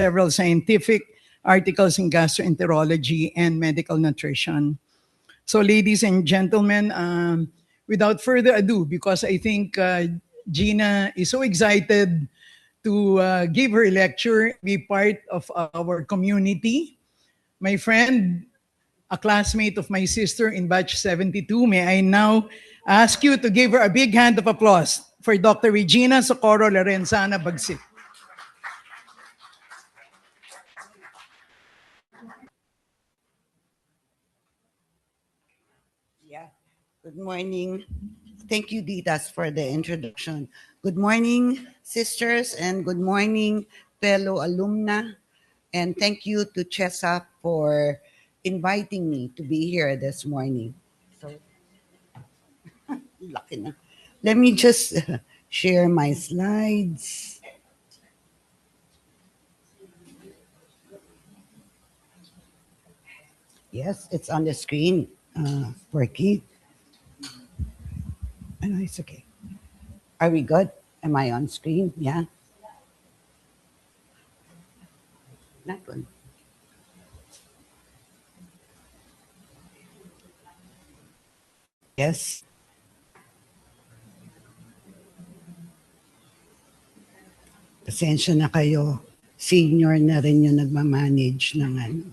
several scientific articles in gastroenterology and medical nutrition. So, ladies and gentlemen, without further ado, because I think Gina is so excited to give her lecture, be part of our community. My friend, a classmate of my sister in batch 72, may I now ask you to give her a big hand of applause for Dr. Regina Socorro Lorenzana Bagsik. Yeah. Good morning. Thank you, Ditas, for the introduction. Good morning, sisters, and good morning, fellow alumna. And thank you to Chesa for inviting me to be here this morning. So, lucky na. Let me just share my slides. Yes, it's on the screen, Porky. I know it's okay. Are we good? Am I on screen? Yeah. Not good. Yes. Pasensya na kayo. Senior na rin yung nagmamanage ng ano.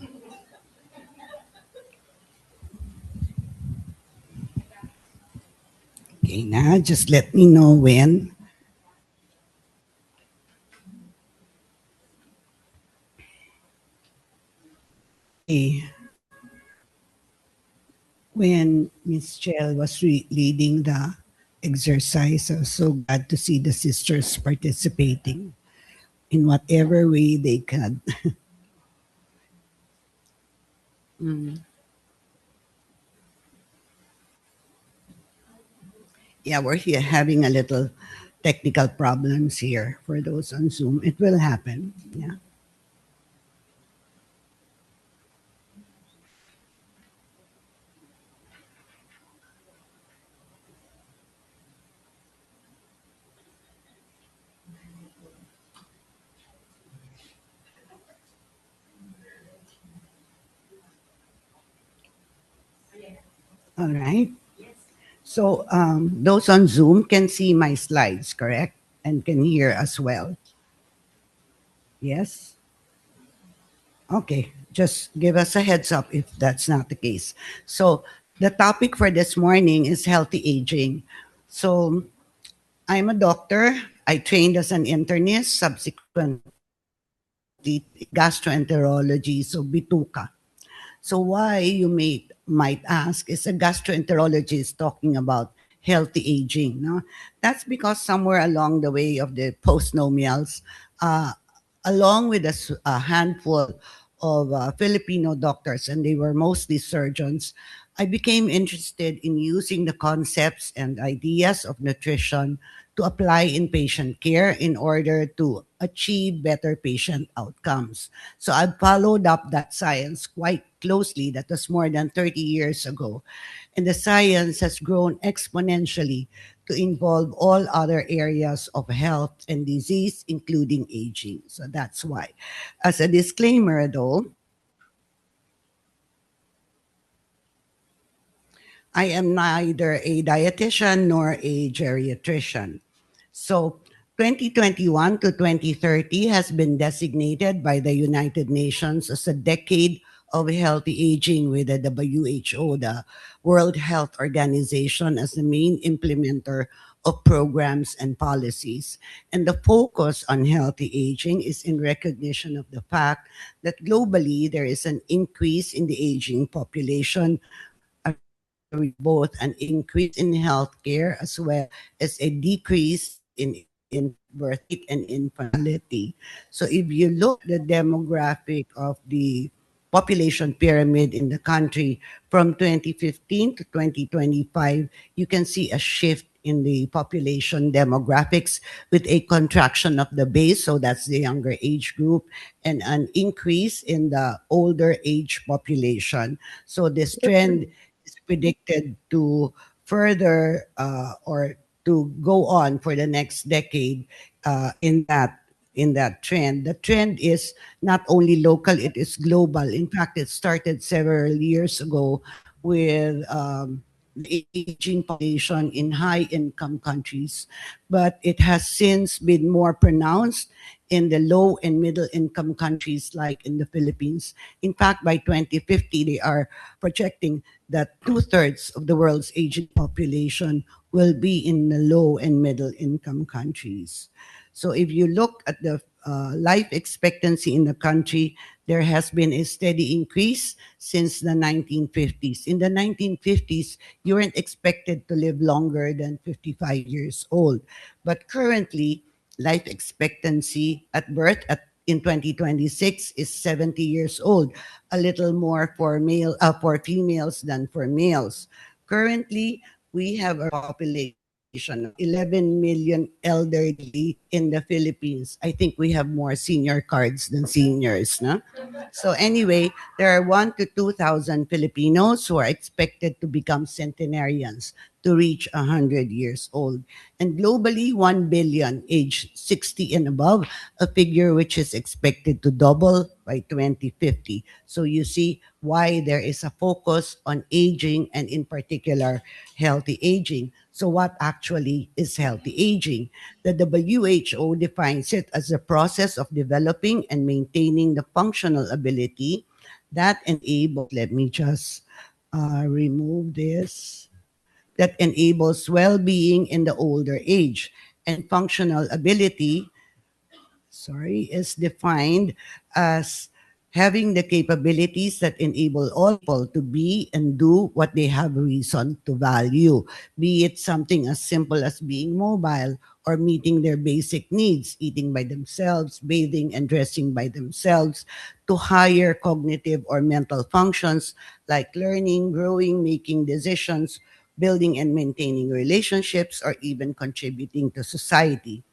Okay na, just let me know when. Okay. When Miss Chell was leading the exercise, I was so glad to see the sisters participating in whatever way they could. Mm. Yeah, we're here having a little technical problems here for those on Zoom. It will happen. Yeah. All right. So those on Zoom can see my slides, correct? And can hear as well. Yes? Okay. Just give us a heads up if that's not the case. So the topic for this morning is healthy aging. So I'm a doctor. I trained as an internist, subsequently gastroenterology, so Bituka. So why, you might ask, is a gastroenterologist talking about healthy aging? No, that's because somewhere along the way of the postnomials, uh, along with a handful of Filipino doctors, and they were mostly surgeons, I became interested in using the concepts and ideas of nutrition to apply in patient care in order to achieve better patient outcomes. So I followed up that science quite closely. That was more than 30 years ago. And the science has grown exponentially to involve all other areas of health and disease, including aging. So that's why. As a disclaimer, though, I am neither a dietitian nor a geriatrician. So 2021 to 2030 has been designated by the United Nations as a decade of healthy aging, with the WHO, the World Health Organization, as the main implementer of programs and policies. And the focus on healthy aging is in recognition of the fact that globally there is an increase in the aging population, with both an increase in healthcare as well as a decrease in birth rate and infertility. So if you look at the demographic of the population pyramid in the country from 2015 to 2025, you can see a shift in the population demographics with a contraction of the base, so that's the younger age group, and an increase in the older age population. So this trend is predicted to further or to go on for the next decade in that in that trend. The trend is not only local, it is global. In fact, it started several years ago with the aging population in high income countries, but it has since been more pronounced in the low and middle income countries like in the Philippines. In fact, by 2050, they are projecting that two-thirds of the world's aging population will be in the low and middle income countries. So if you look at the life expectancy in the country, there has been a steady increase since the 1950s. In the 1950s, you weren't expected to live longer than 55 years old. But currently, life expectancy at birth in 2026 is 70 years old, a little more for females than for males. Currently, we have a population of 11 million elderly in the Philippines. I think we have more senior cards than seniors, no? So anyway, there are 1 to 2,000 Filipinos who are expected to become centenarians to reach 100 years old. And globally, 1 billion age 60 and above, a figure which is expected to double by 2050. So you see why there is a focus on aging and in particular healthy aging. So what actually is healthy aging? The WHO defines it as a process of developing and maintaining the functional ability that enables, let me just remove this, that enables well-being in the older age. And functional ability, is defined as having the capabilities that enable all people to be and do what they have reason to value, be it something as simple as being mobile or meeting their basic needs, eating by themselves, bathing and dressing by themselves, to higher cognitive or mental functions like learning, growing, making decisions, building and maintaining relationships, or even contributing to society.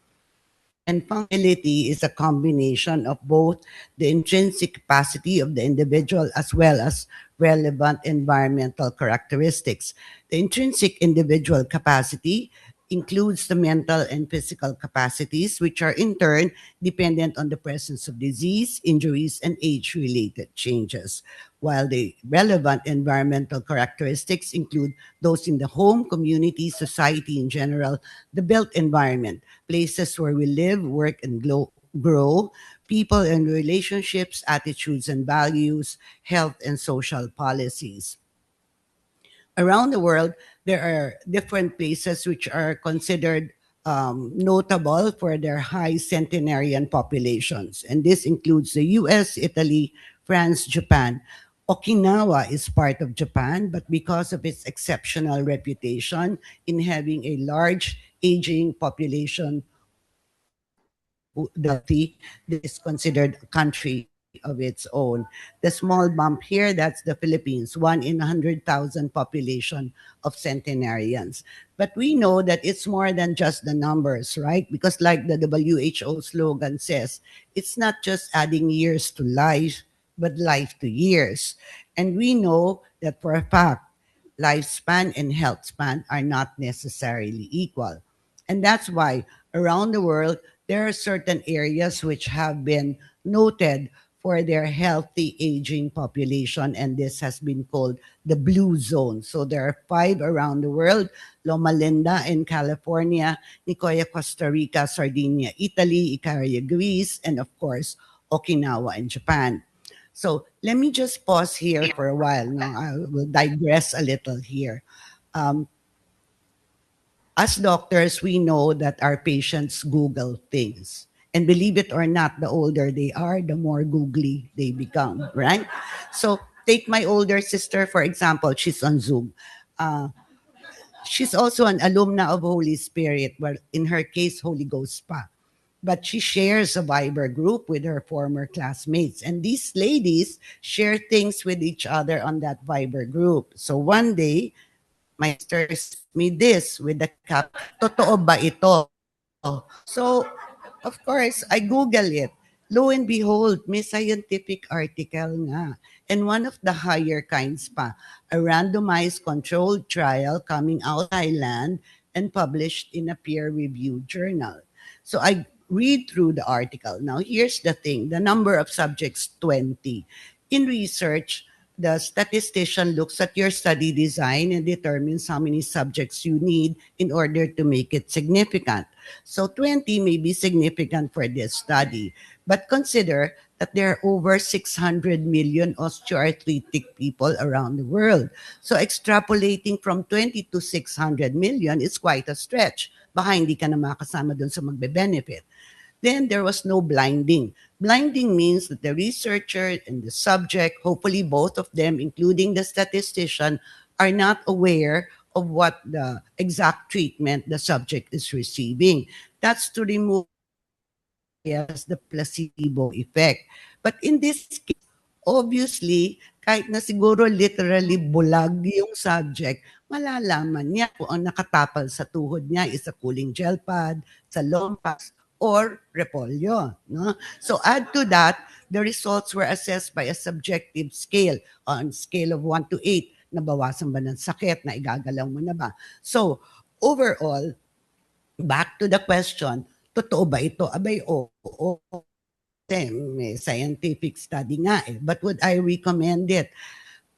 And functionality is a combination of both the intrinsic capacity of the individual as well as relevant environmental characteristics. The intrinsic individual capacity includes the mental and physical capacities, which are in turn dependent on the presence of disease, injuries, and age related changes. While the relevant environmental characteristics include those in the home, community, society in general, the built environment, places where we live, work, and grow, people and relationships, attitudes and values, health and social policies. Around the world, there are different places which are considered notable for their high centenarian populations. And this includes the US, Italy, France, Japan. Okinawa is part of Japan, but because of its exceptional reputation in having a large aging population, this is considered a country of its own. The small bump here, that's the Philippines, 1 in 100,000 population of centenarians. But we know that it's more than just the numbers, right? Because like the WHO slogan says, it's not just adding years to life, but life to years. And we know that for a fact, lifespan and health span are not necessarily equal. And that's why around the world, there are certain areas which have been noted for their healthy aging population, and this has been called the blue zone. So there are 5 around the world: Loma Linda in California, Nicoya, Costa Rica, Sardinia, Italy, Icaria, Greece, and of course, Okinawa in Japan. So let me just pause here for a while. Now I will digress a little here. Um, as doctors, we know that our patients Google things. And believe it or not, the older they are, the more googly they become, right? So take my older sister, for example, she's on Zoom. Uh, she's also an alumna of Holy Spirit, well, in her case, Holy Ghost Spa. But she shares a Viber group with her former classmates. And these ladies share things with each other on that Viber group. So one day, my sister sent me this with the cap, totoo ba ito? So, of course, I Google it. Lo and behold, may scientific article nga. And one of the higher kinds pa, a randomized controlled trial coming out of Thailand and published in a peer-reviewed journal. So I read through the article. Now, here's the thing, the number of subjects, 20. In research, the statistician looks at your study design and determines how many subjects you need in order to make it significant. So 20 may be significant for this study, but consider that there are over 600 million osteoarthritic people around the world. So extrapolating from 20 to 600 million is quite a stretch. Baka hindi ka na makasama dun sa magbe-benefit. Then there was no blinding. Blinding means that the researcher and the subject, hopefully both of them, including the statistician, are not aware of what the exact treatment the subject is receiving. That's to remove the placebo effect. But in this case, obviously, kahit na siguro literally bulag yung subject, malalaman niya kung ang nakatapal sa tuhod niya is a cooling gel pad, sa Lompax, or Repolyo. No? So add to that, the results were assessed by a subjective scale on scale of 1 to 8. Nabawasan ba ng sakit? Na igagalaw mo na ba? So overall, back to the question, totoo ba ito? Abay, oo. May scientific study nga eh. But would I recommend it?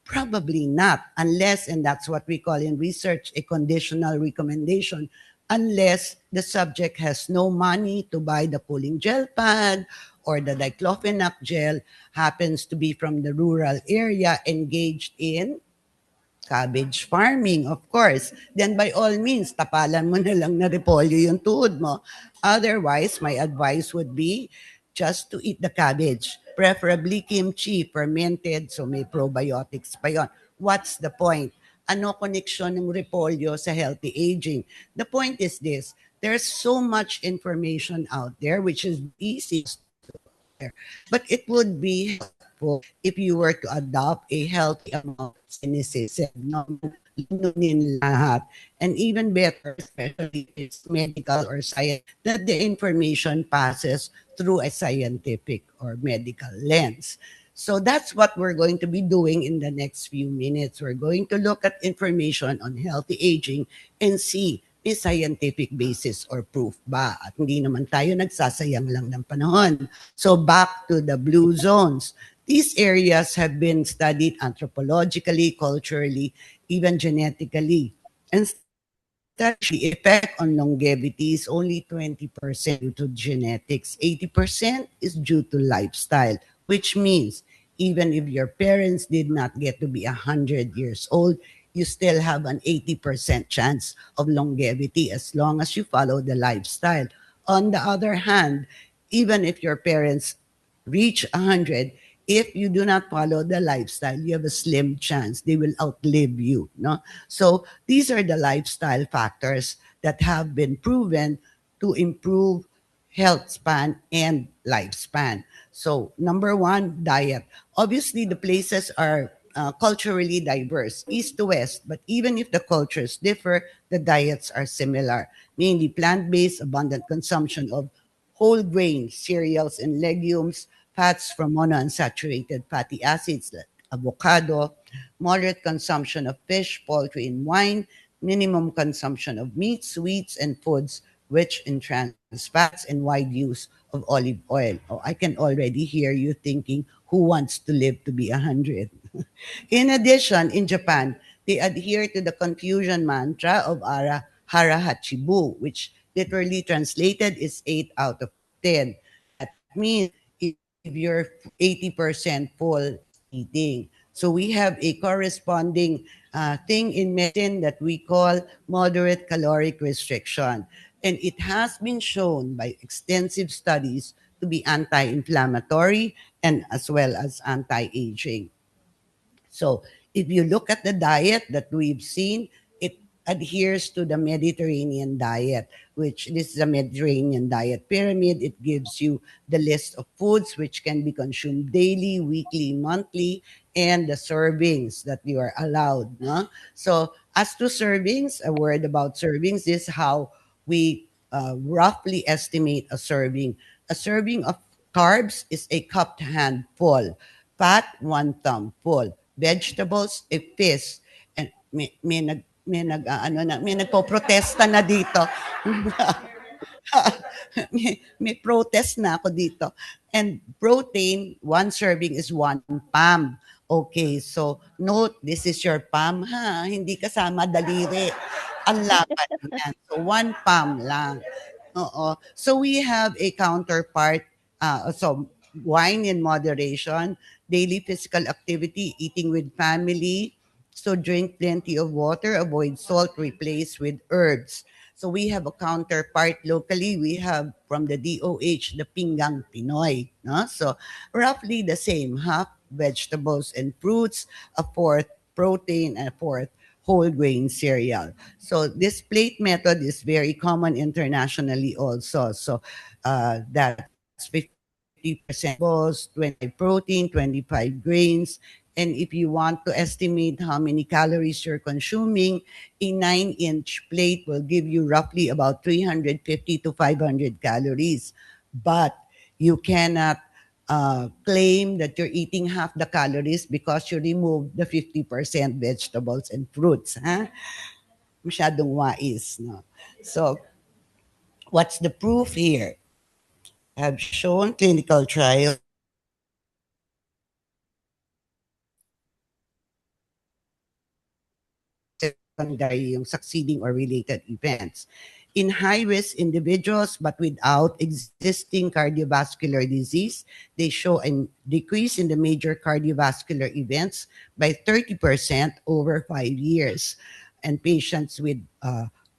Probably not, unless, and that's what we call in research a conditional recommendation, unless the subject has no money to buy the cooling gel pad or the diclofenac gel, happens to be from the rural area, engaged in cabbage farming, of course, then by all means, tapalan mo na lang na repolyo yung tuhod mo. Otherwise, my advice would be just to eat the cabbage, preferably kimchi, fermented, so may probiotics pa yon. What's the point? Ano koneksyon ng repolyo sa healthy aging? The point is this, there's so much information out there which is easy, but it would be helpful if you were to adopt a healthy amount of cynicism, no? Lununin lahat. And even better, especially if it's medical or science, that the information passes through a scientific or medical lens. So that's what we're going to be doing in the next few minutes. We're going to look at information on healthy aging and see may scientific basis or proof ba? At hindi naman tayo nagsasayang lang ng panahon. So back to the blue zones. These areas have been studied anthropologically, culturally, even genetically. And the effect on longevity is only 20% due to genetics. 80% is due to lifestyle, which means even if your parents did not get to be 100 years old, you still have an 80% chance of longevity as long as you follow the lifestyle. On the other hand, even if your parents reach 100, if you do not follow the lifestyle, you have a slim chance they will outlive you. No? So these are the lifestyle factors that have been proven to improve health span and lifespan. So number one, diet. Obviously, the places are culturally diverse, east to west, but even if the cultures differ, the diets are similar, mainly plant-based, abundant consumption of whole grains, cereals, and legumes, fats from monounsaturated fatty acids like avocado, moderate consumption of fish, poultry, and wine, minimum consumption of meat, sweets, and foods rich in trans fats, and wide use of olive oil. Oh, I can already hear you thinking, who wants to live to be 100? In addition, in Japan, they adhere to the Confucian mantra of Hara Hachibu, which literally translated is 8 out of 10. That means if you're 80% full, eating. So we have a corresponding thing in medicine that we call moderate caloric restriction. And it has been shown by extensive studies to be anti-inflammatory and as well as anti-aging. So if you look at the diet that we've seen, it adheres to the Mediterranean diet, which this is a Mediterranean diet pyramid. It gives you the list of foods which can be consumed daily, weekly, monthly, and the servings that you are allowed. No? So as to servings, a word about servings, this is how we roughly estimate a serving. A serving of carbs is a cupped handful. Fat, one thumb full. Vegetables, a fist. And may nagpo-protesta na dito. may protest na ako dito. And protein, one serving is 1 PAM. Okay, so note, this is your PAM ha, hindi kasama daliri. Ang lapad niyan. So 1 PAM lang. Oo. So we have a counterpart. So wine in moderation, daily physical activity, eating with family. So drink plenty of water, avoid salt, replace with herbs. So we have a counterpart locally. We have from the DOH, the Pinggang Pinoy. No? So roughly the same, half vegetables and fruits, a fourth protein, and a fourth whole grain cereal. So this plate method is very common internationally also. So that's 50% vegetables, 25 protein, 25 grains. And if you want to estimate how many calories you're consuming, a 9-inch plate will give you roughly about 350 to 500 calories. But you cannot claim that you're eating half the calories because you remove the 50% vegetables and fruits. Ha? Masyadong wais. No? So, what's the proof here? Have shown clinical trials secondary yung succeeding or related events. In high-risk individuals but without existing cardiovascular disease, they show a decrease in the major cardiovascular events by 30% over 5 years. And patients with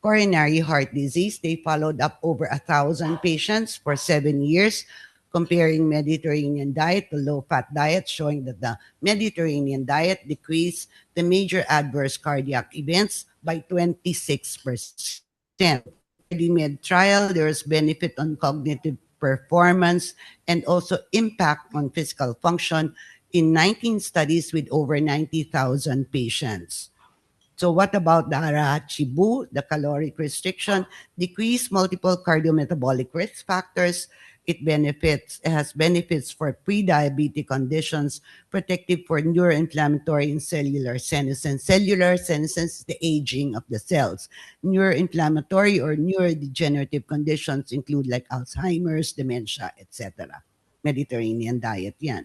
coronary heart disease, they followed up over 1,000 patients for 7 years, comparing Mediterranean diet to low-fat diet, showing that the Mediterranean diet decreased the major adverse cardiac events by 26%. Med trial, there is benefit on cognitive performance and also impact on physical function in 19 studies with over 90,000 patients. So what about the Arachibu, the caloric restriction? Decrease multiple cardiometabolic risk factors. It has benefits for pre-diabetic conditions, protective for neuroinflammatory and cellular senescence. Cellular senescence is the aging of the cells. Neuroinflammatory or neurodegenerative conditions include like Alzheimer's, dementia, etc. Mediterranean diet yan.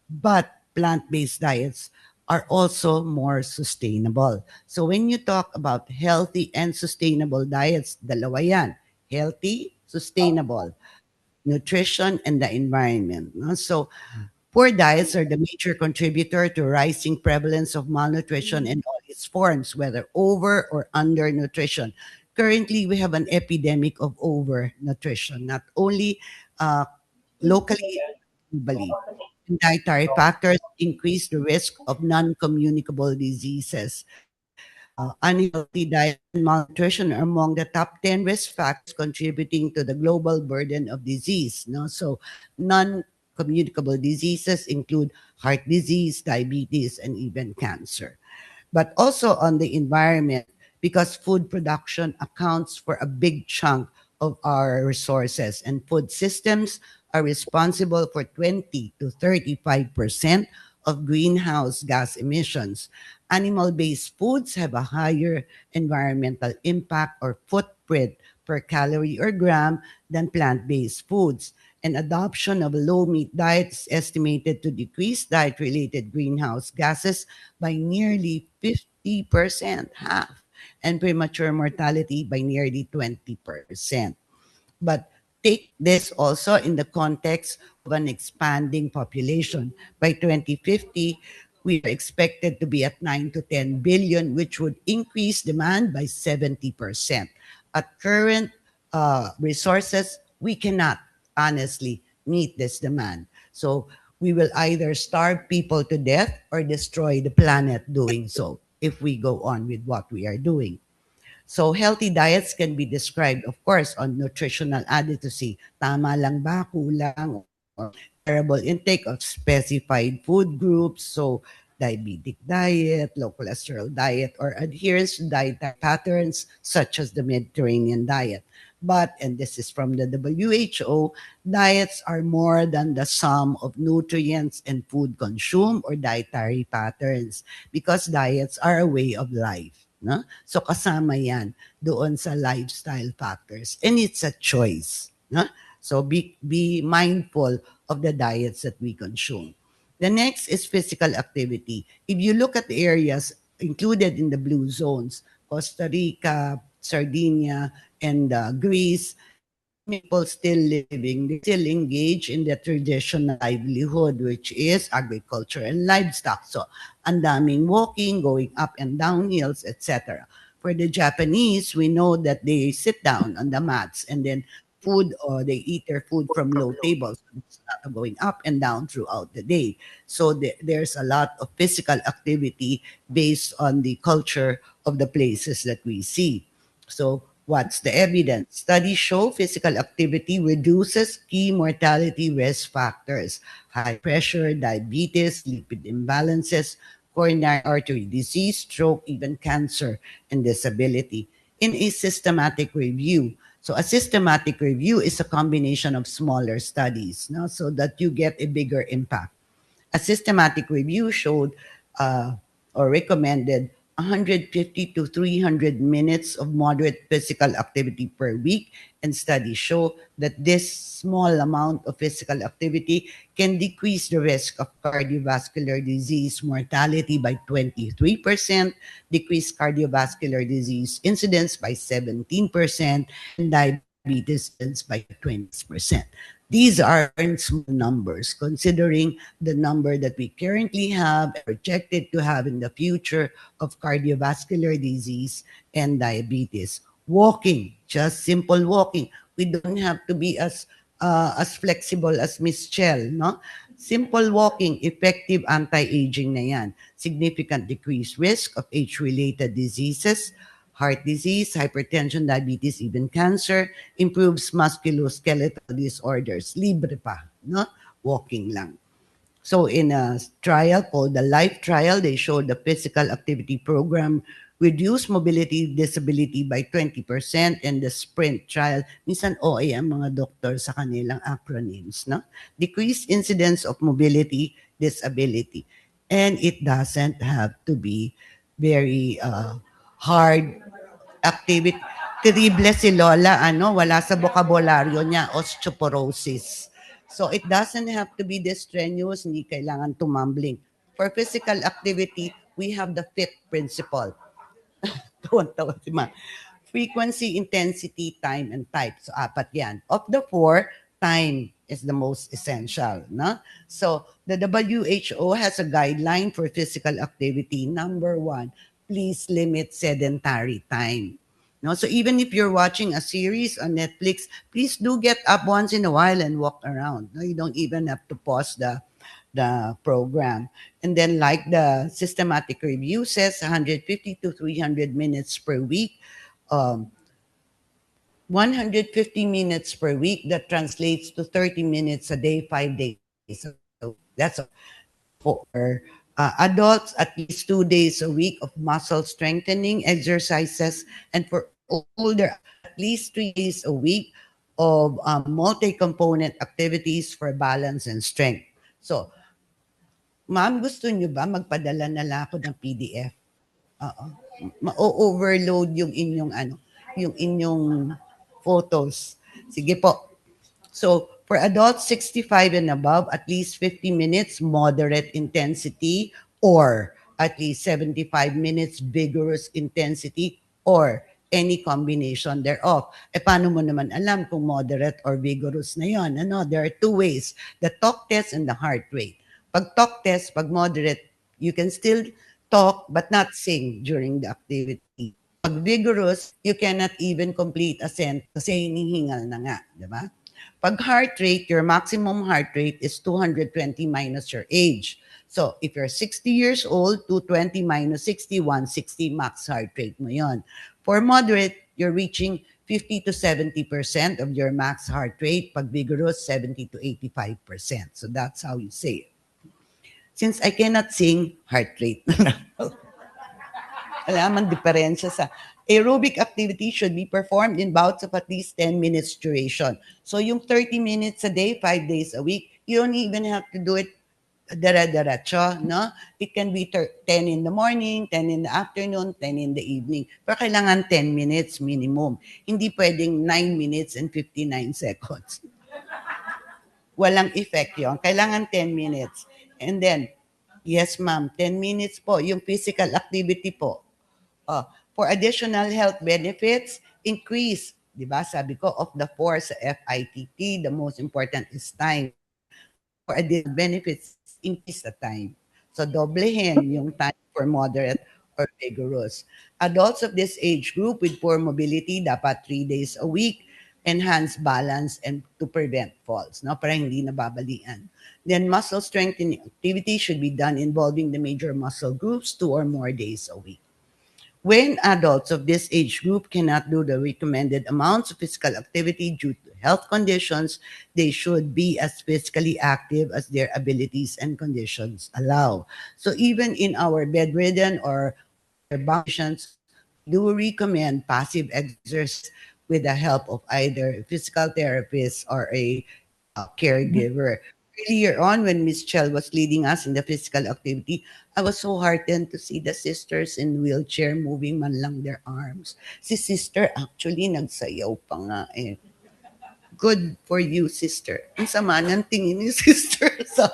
But plant-based diets are also more sustainable. So when you talk about healthy and sustainable diets, dalawa yan. Healthy, sustainable, nutrition, and the environment. No? So poor diets are the major contributor to rising prevalence of malnutrition in all its forms, whether over or undernutrition. Currently, we have an epidemic of overnutrition, not only uh, locally, globally. Dietary factors increase the risk of non-communicable diseases. Unhealthy diet and malnutrition are among the top 10 risk factors contributing to the global burden of disease. No? So, non-communicable diseases include heart disease, diabetes, and even cancer. But also on the environment, because food production accounts for a big chunk of our resources, and food systems are responsible for 20 to 35% of greenhouse gas emissions. Animal-based foods have a higher environmental impact or footprint per calorie or gram than plant-based foods. And adoption of a low-meat diet is estimated to decrease diet-related greenhouse gases by nearly 50%, half, and premature mortality by nearly 20%. But take this also in the context of an expanding population. By 2050, we are expected to be at 9 to 10 billion, which would increase demand by 70%. At current resources, we cannot honestly meet this demand. So we will either starve people to death or destroy the planet doing so if we go on with what we are doing. So healthy diets can be described, of course, on nutritional adequacy. Tama lang ba, kulang, or variable intake of specified food groups. So diabetic diet, low cholesterol diet, or adherence to dietary patterns such as the Mediterranean diet. But, and this is from the WHO, diets are more than the sum of nutrients and food consumed or dietary patterns because diets are a way of life. No? So kasama yan doon sa lifestyle factors. And it's a choice. No? So be mindful of the diets that we consume. The next is physical activity. If you look at the areas included in the blue zones, Costa Rica, Sardinia, and Greece, people still living, they still engage in the traditional livelihood, which is agriculture and livestock. So, ang daming walking, going up and down hills, etc. For the Japanese, we know that they sit down on the mats and then food or they eat their food from low tables. It's not going up and down throughout the day. So there's a lot of physical activity based on the culture of the places that we see. So what's the evidence? Studies show physical activity reduces key mortality risk factors: high pressure, diabetes, lipid imbalances, coronary artery disease, stroke, even cancer, and disability. In a systematic review, so a systematic review is a combination of smaller studies, no, so that you get a bigger impact. A systematic review showed or recommended 150 to 300 minutes of moderate physical activity per week, and studies show that this small amount of physical activity can decrease the risk of cardiovascular disease mortality by 23%, decrease cardiovascular disease incidence by 17%, and diabetes incidence by 20%. These aren't small numbers considering the number that we currently have and projected to have in the future of cardiovascular disease and diabetes. Walking, just simple walking. We don't have to be as flexible as Miss Chell, no? Simple walking, effective anti-aging na yan. Significant decreased risk of age-related diseases, heart disease, hypertension, diabetes, even cancer, improves musculoskeletal disorders. Libre pa, no? Walking lang. So in a trial called the LIFE trial, they showed the physical activity program reduced mobility disability by 20%, and the SPRINT trial, minsan OA ang mga doktor sa kanilang acronyms, no? Decreased incidence of mobility disability. And it doesn't have to be very hard activity. Terrible si Lola, wala sa bokabularyo niya, osteoporosis. So it doesn't have to be this strenuous, hindi kailangan tumambling. For physical activity, we have the FIT principle. Tuwan-tawa si Ma. Frequency, intensity, time, and type. So apat yan. Of the four, time is the most essential. No? So the WHO has a guideline for physical activity. Number one, please limit sedentary time. No, so even if you're watching a series on Netflix, please do get up once in a while and walk around. No, you don't even have to pause the program. And then like the systematic review says, 150 to 300 minutes per week, 150 minutes per week, that translates to 30 minutes a day, 5 days. So that's for adults, at least 2 days a week of muscle strengthening exercises, and for older, at least 3 days a week of multi-component activities for balance and strength. So, ma'am, gusto nyo ba magpadala na lang ako ng PDF? Oo. Ma-overload yung inyong yung inyong photos. Sige po. So, for adults 65 and above, at least 50 minutes moderate intensity, or at least 75 minutes vigorous intensity, or any combination thereof. Paano mo naman alam kung moderate or vigorous na yon? There are two ways, the talk test and the heart rate. Pag talk test, pag moderate, you can still talk but not sing during the activity. Pag vigorous, you cannot even complete a sentence kasi hinihingal na nga, di ba? Pag heart rate, your maximum heart rate is 220 minus your age. So, if you're 60 years old, 220 minus 60, 160 max heart rate mo yon. For moderate, you're reaching 50 to 70% of your max heart rate. Pag vigorous, 70 to 85%. So, that's how you say it. Since I cannot sing, heart rate na lang. Alam ang diferensya sa aerobic activity should be performed in bouts of at least 10 minutes duration. So yung 30 minutes a day, 5 days a week, you don't even have to do it dara-diretso, no? It can be 10 in the morning, 10 in the afternoon, 10 in the evening. Pero kailangan 10 minutes minimum. Hindi pwedeng 9 minutes and 59 seconds. Walang effect yon. Kailangan 10 minutes. And then, yes ma'am, 10 minutes po, yung physical activity po. For additional health benefits, increase, di ba? Sabi ko, of the four sa FITT, the most important is time. For additional benefits, increase the time. So, doblehin yung time for moderate or vigorous. Adults of this age group with poor mobility, dapat 3 days a week, enhance balance and to prevent falls, no? Para hindi nababalian. Then muscle strengthening activity should be done involving the major muscle groups 2 or more days a week. When adults of this age group cannot do the recommended amounts of physical activity due to health conditions, they should be as physically active as their abilities and conditions allow. So even in our bedridden or patients, do recommend passive exercise with the help of either physical therapist or a caregiver. Earlier on, when Miss Chell was leading us in the physical activity, I was so heartened to see the sisters in wheelchair moving man lang their arms. Si sister actually nagsayaw pa nga eh. Good for you, sister. Ang sama ng tingin ni sister. So,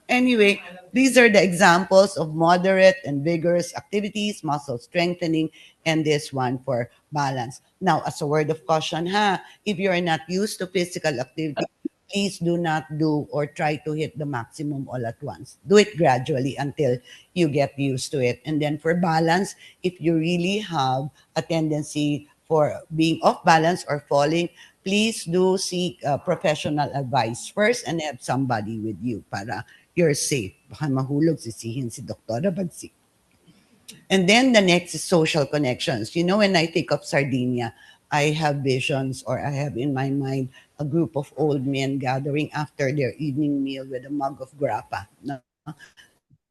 anyway, these are the examples of moderate and vigorous activities, muscle strengthening, and this one for balance. Now, as a word of caution, if you are not used to physical activity, please do not do or try to hit the maximum all at once. Do it gradually until you get used to it. And then for balance, if you really have a tendency for being off balance or falling, please do seek professional advice first and have somebody with you para you're safe. Baka mahulog, sisihin si Doktora Bagsik. And then the next is social connections. You know, when I think of Sardinia, I have visions or I have in my mind a group of old men gathering after their evening meal with a mug of grappa. No?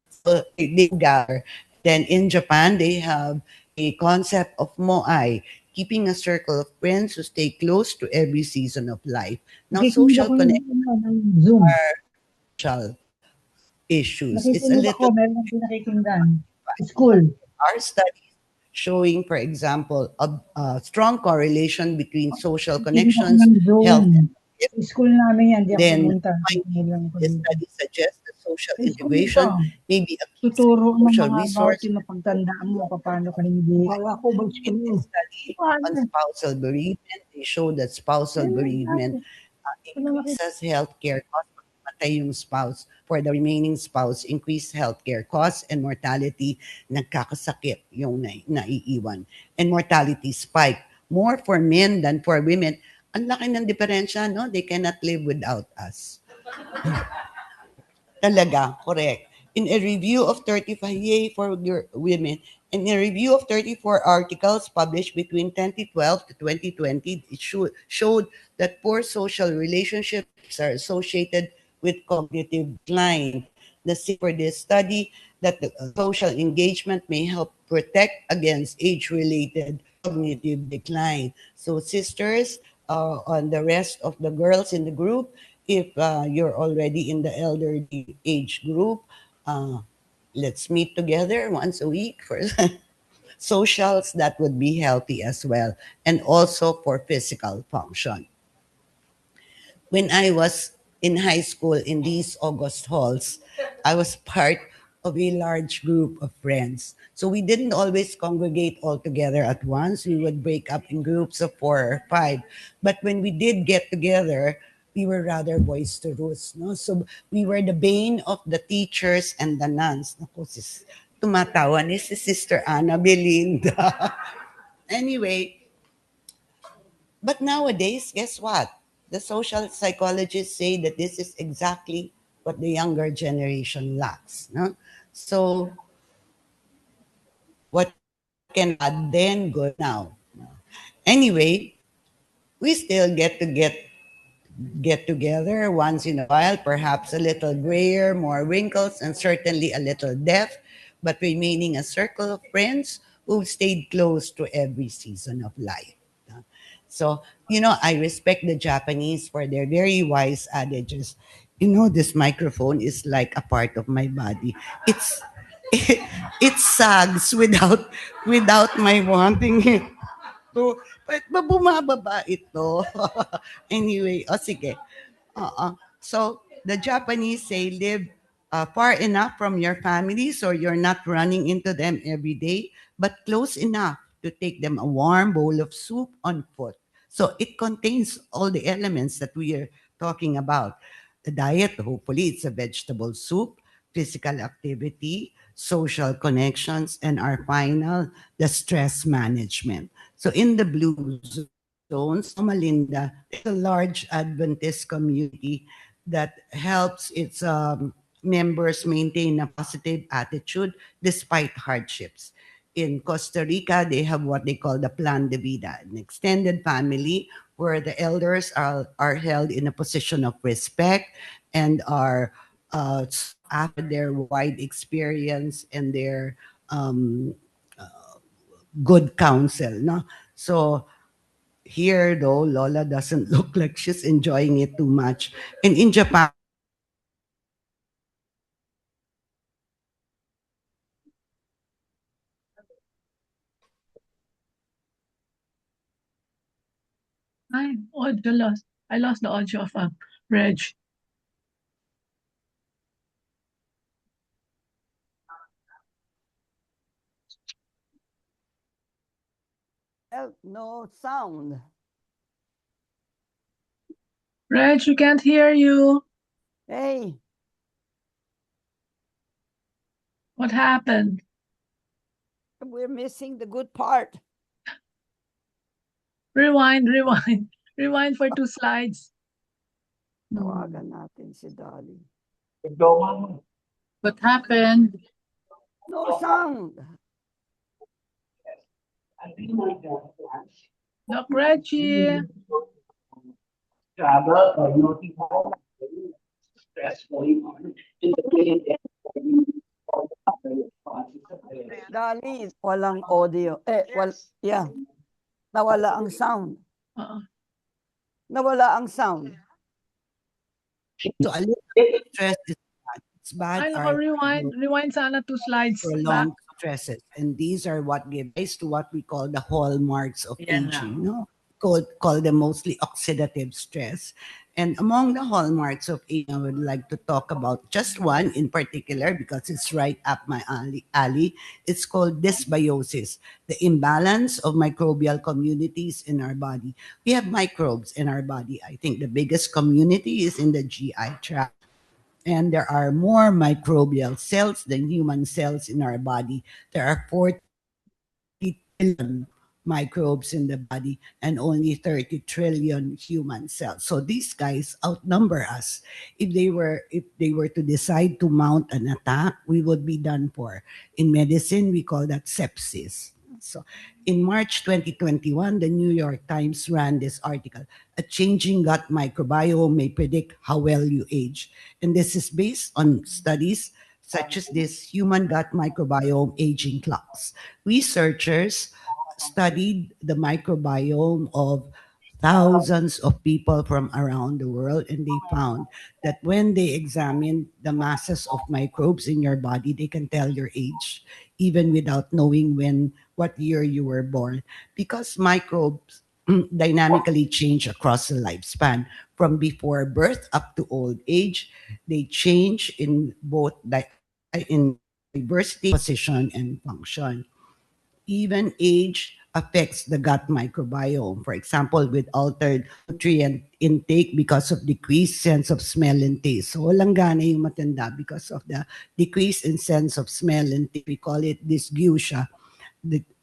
So they gather. Then in Japan, they have a concept of moai, keeping a circle of friends who stay close to every season of life. Now, Nakikinig social ako connections ng Zoom. are social issues. It's a Nakikinig ako, little meron akong pinakikinggan. School. our studies showing, for example, a strong correlation between social Nakikinig ako connections, ng Zoom. health, and Sa school namin yan, di ako then pumunta. Nakikinig lang ako the dito. study suggests that social Sa school integration ito, may be a key tuturo ng social mga resource. bawat mapagtandaan mo, paano ka hindi. Wala ko ba In this study on spousal bereavement, they show that spousal bereavement increases healthcare costs. Matay yung spouse. For the remaining spouse, increased healthcare costs and mortality, nagkakasakit yung naiiwan. And mortality spike. More for men than for women. Ang laki ng diferensya, no? They cannot live without us. Talaga, correct. In a review of 35 yay for your women, in a review of 34 articles published between 2012 to 2020, it showed that poor social relationships are associated with cognitive decline. The for this study that the social engagement may help protect against age-related cognitive decline. So sisters, on the rest of the girls in the group, if you're already in the elderly age group, let's meet together once a week for socials that would be healthy as well, and also for physical function. When I was in high school in these August halls, I was part of a large group of friends. So we didn't always congregate all together at once. We would break up in groups of 4 or 5. But when we did get together, we were rather boisterous. No? So we were the bane of the teachers and the nuns. Naku, tumatawa ni si Sister Ana Belinda. Anyway, but nowadays, guess what? The social psychologists say that this is exactly what the younger generation lacks. No? So, what can bad then good now? Anyway, we still get together once in a while, perhaps a little grayer, more wrinkles, and certainly a little deaf, but remaining a circle of friends who've stayed close to every season of life. So, I respect the Japanese for their very wise adages. You know, this microphone is like a part of my body. It's it sags without my wanting it. So, ba't ba bumababa ito? Anyway, o sige. So, the Japanese say live far enough from your family so you're not running into them every day, but close enough to take them a warm bowl of soup on foot. So, it contains all the elements that we are talking about. The diet, hopefully, it's a vegetable soup, physical activity, social connections, and our final, the stress management. So in the blue zones, Malinda, there's a large Adventist community that helps its members maintain a positive attitude despite hardships. In Costa Rica, they have what they call the Plan de Vida, an extended family where the elders are held in a position of respect and are after their wide experience and their um, good counsel. No? So here, though, Lola doesn't look like she's enjoying it too much. And in Japan, Audio lost. I lost the audio of Reg. no sound. Reg, we can't hear you. Hey, What happened? we're missing the good part. Rewind, rewind. Rewind for 2 slides. Tawagan natin si Dolly. What happened? No sound. Doc Reggie. Dali, walang audio. Yeah. Nawala ang sound. Uh-uh. Nawala ang sound. So a little bit of stress is bad. It's bad. Ay, nako, rewind sana 2 slides back. Prolonged stresses. And these are what give rise to what we call the hallmarks of aging. No? Call them mostly oxidative stress. And among the hallmarks of aging, I would like to talk about just one in particular because it's right up my alley. It's called dysbiosis, the imbalance of microbial communities in our body. We have microbes in our body. I think the biggest community is in the GI tract. And there are more microbial cells than human cells in our body. There are 40 trillion microbes in the body and only 30 trillion human cells. So these guys outnumber us. If they were to decide to mount an attack, we would be done for. In medicine, we call that sepsis. So in March 2021, the New York Times ran this article, "A Changing Gut Microbiome May Predict How Well You Age." And this is based on studies such as this human gut microbiome aging clocks. Researchers studied the microbiome of thousands of people from around the world, and they found that when they examined the masses of microbes in your body, they can tell your age even without knowing what year you were born, because microbes dynamically change across the lifespan from before birth up to old age. They change in both in diversity, position, and function. Even age affects the gut microbiome. For example, with altered nutrient intake because of decreased sense of smell and taste. So walang gana yung matanda because of the decrease in sense of smell and taste. We call it dysgeusia.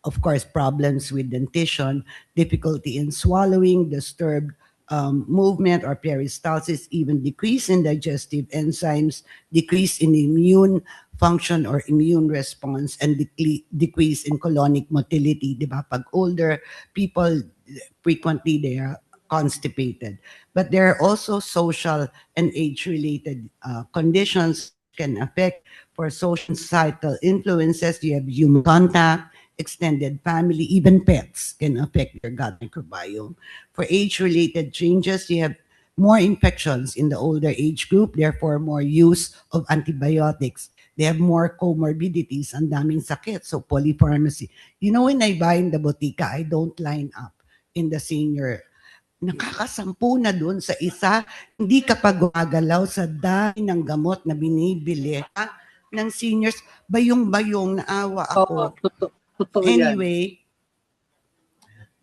Of course, problems with dentition, difficulty in swallowing, disturbed movement or peristalsis, even decrease in digestive enzymes, decrease in immune function or immune response, and decrease in colonic motility. Di ba? Pag older people, frequently they are constipated. But there are also social and age-related conditions can affect. For social societal influences, you have human contact, extended family, even pets can affect your gut microbiome. For age-related changes, you have more infections in the older age group, therefore more use of antibiotics. They have more comorbidities, ang daming sakit, so polypharmacy. You know, when I buy in the botika, I don't line up in the senior. Nakakasampu na dun sa isa, hindi ka pa gumagalaw sa dami ng gamot na binibili ng seniors. Bayong-bayong naawa Oo, ako. totoo yan. Anyway,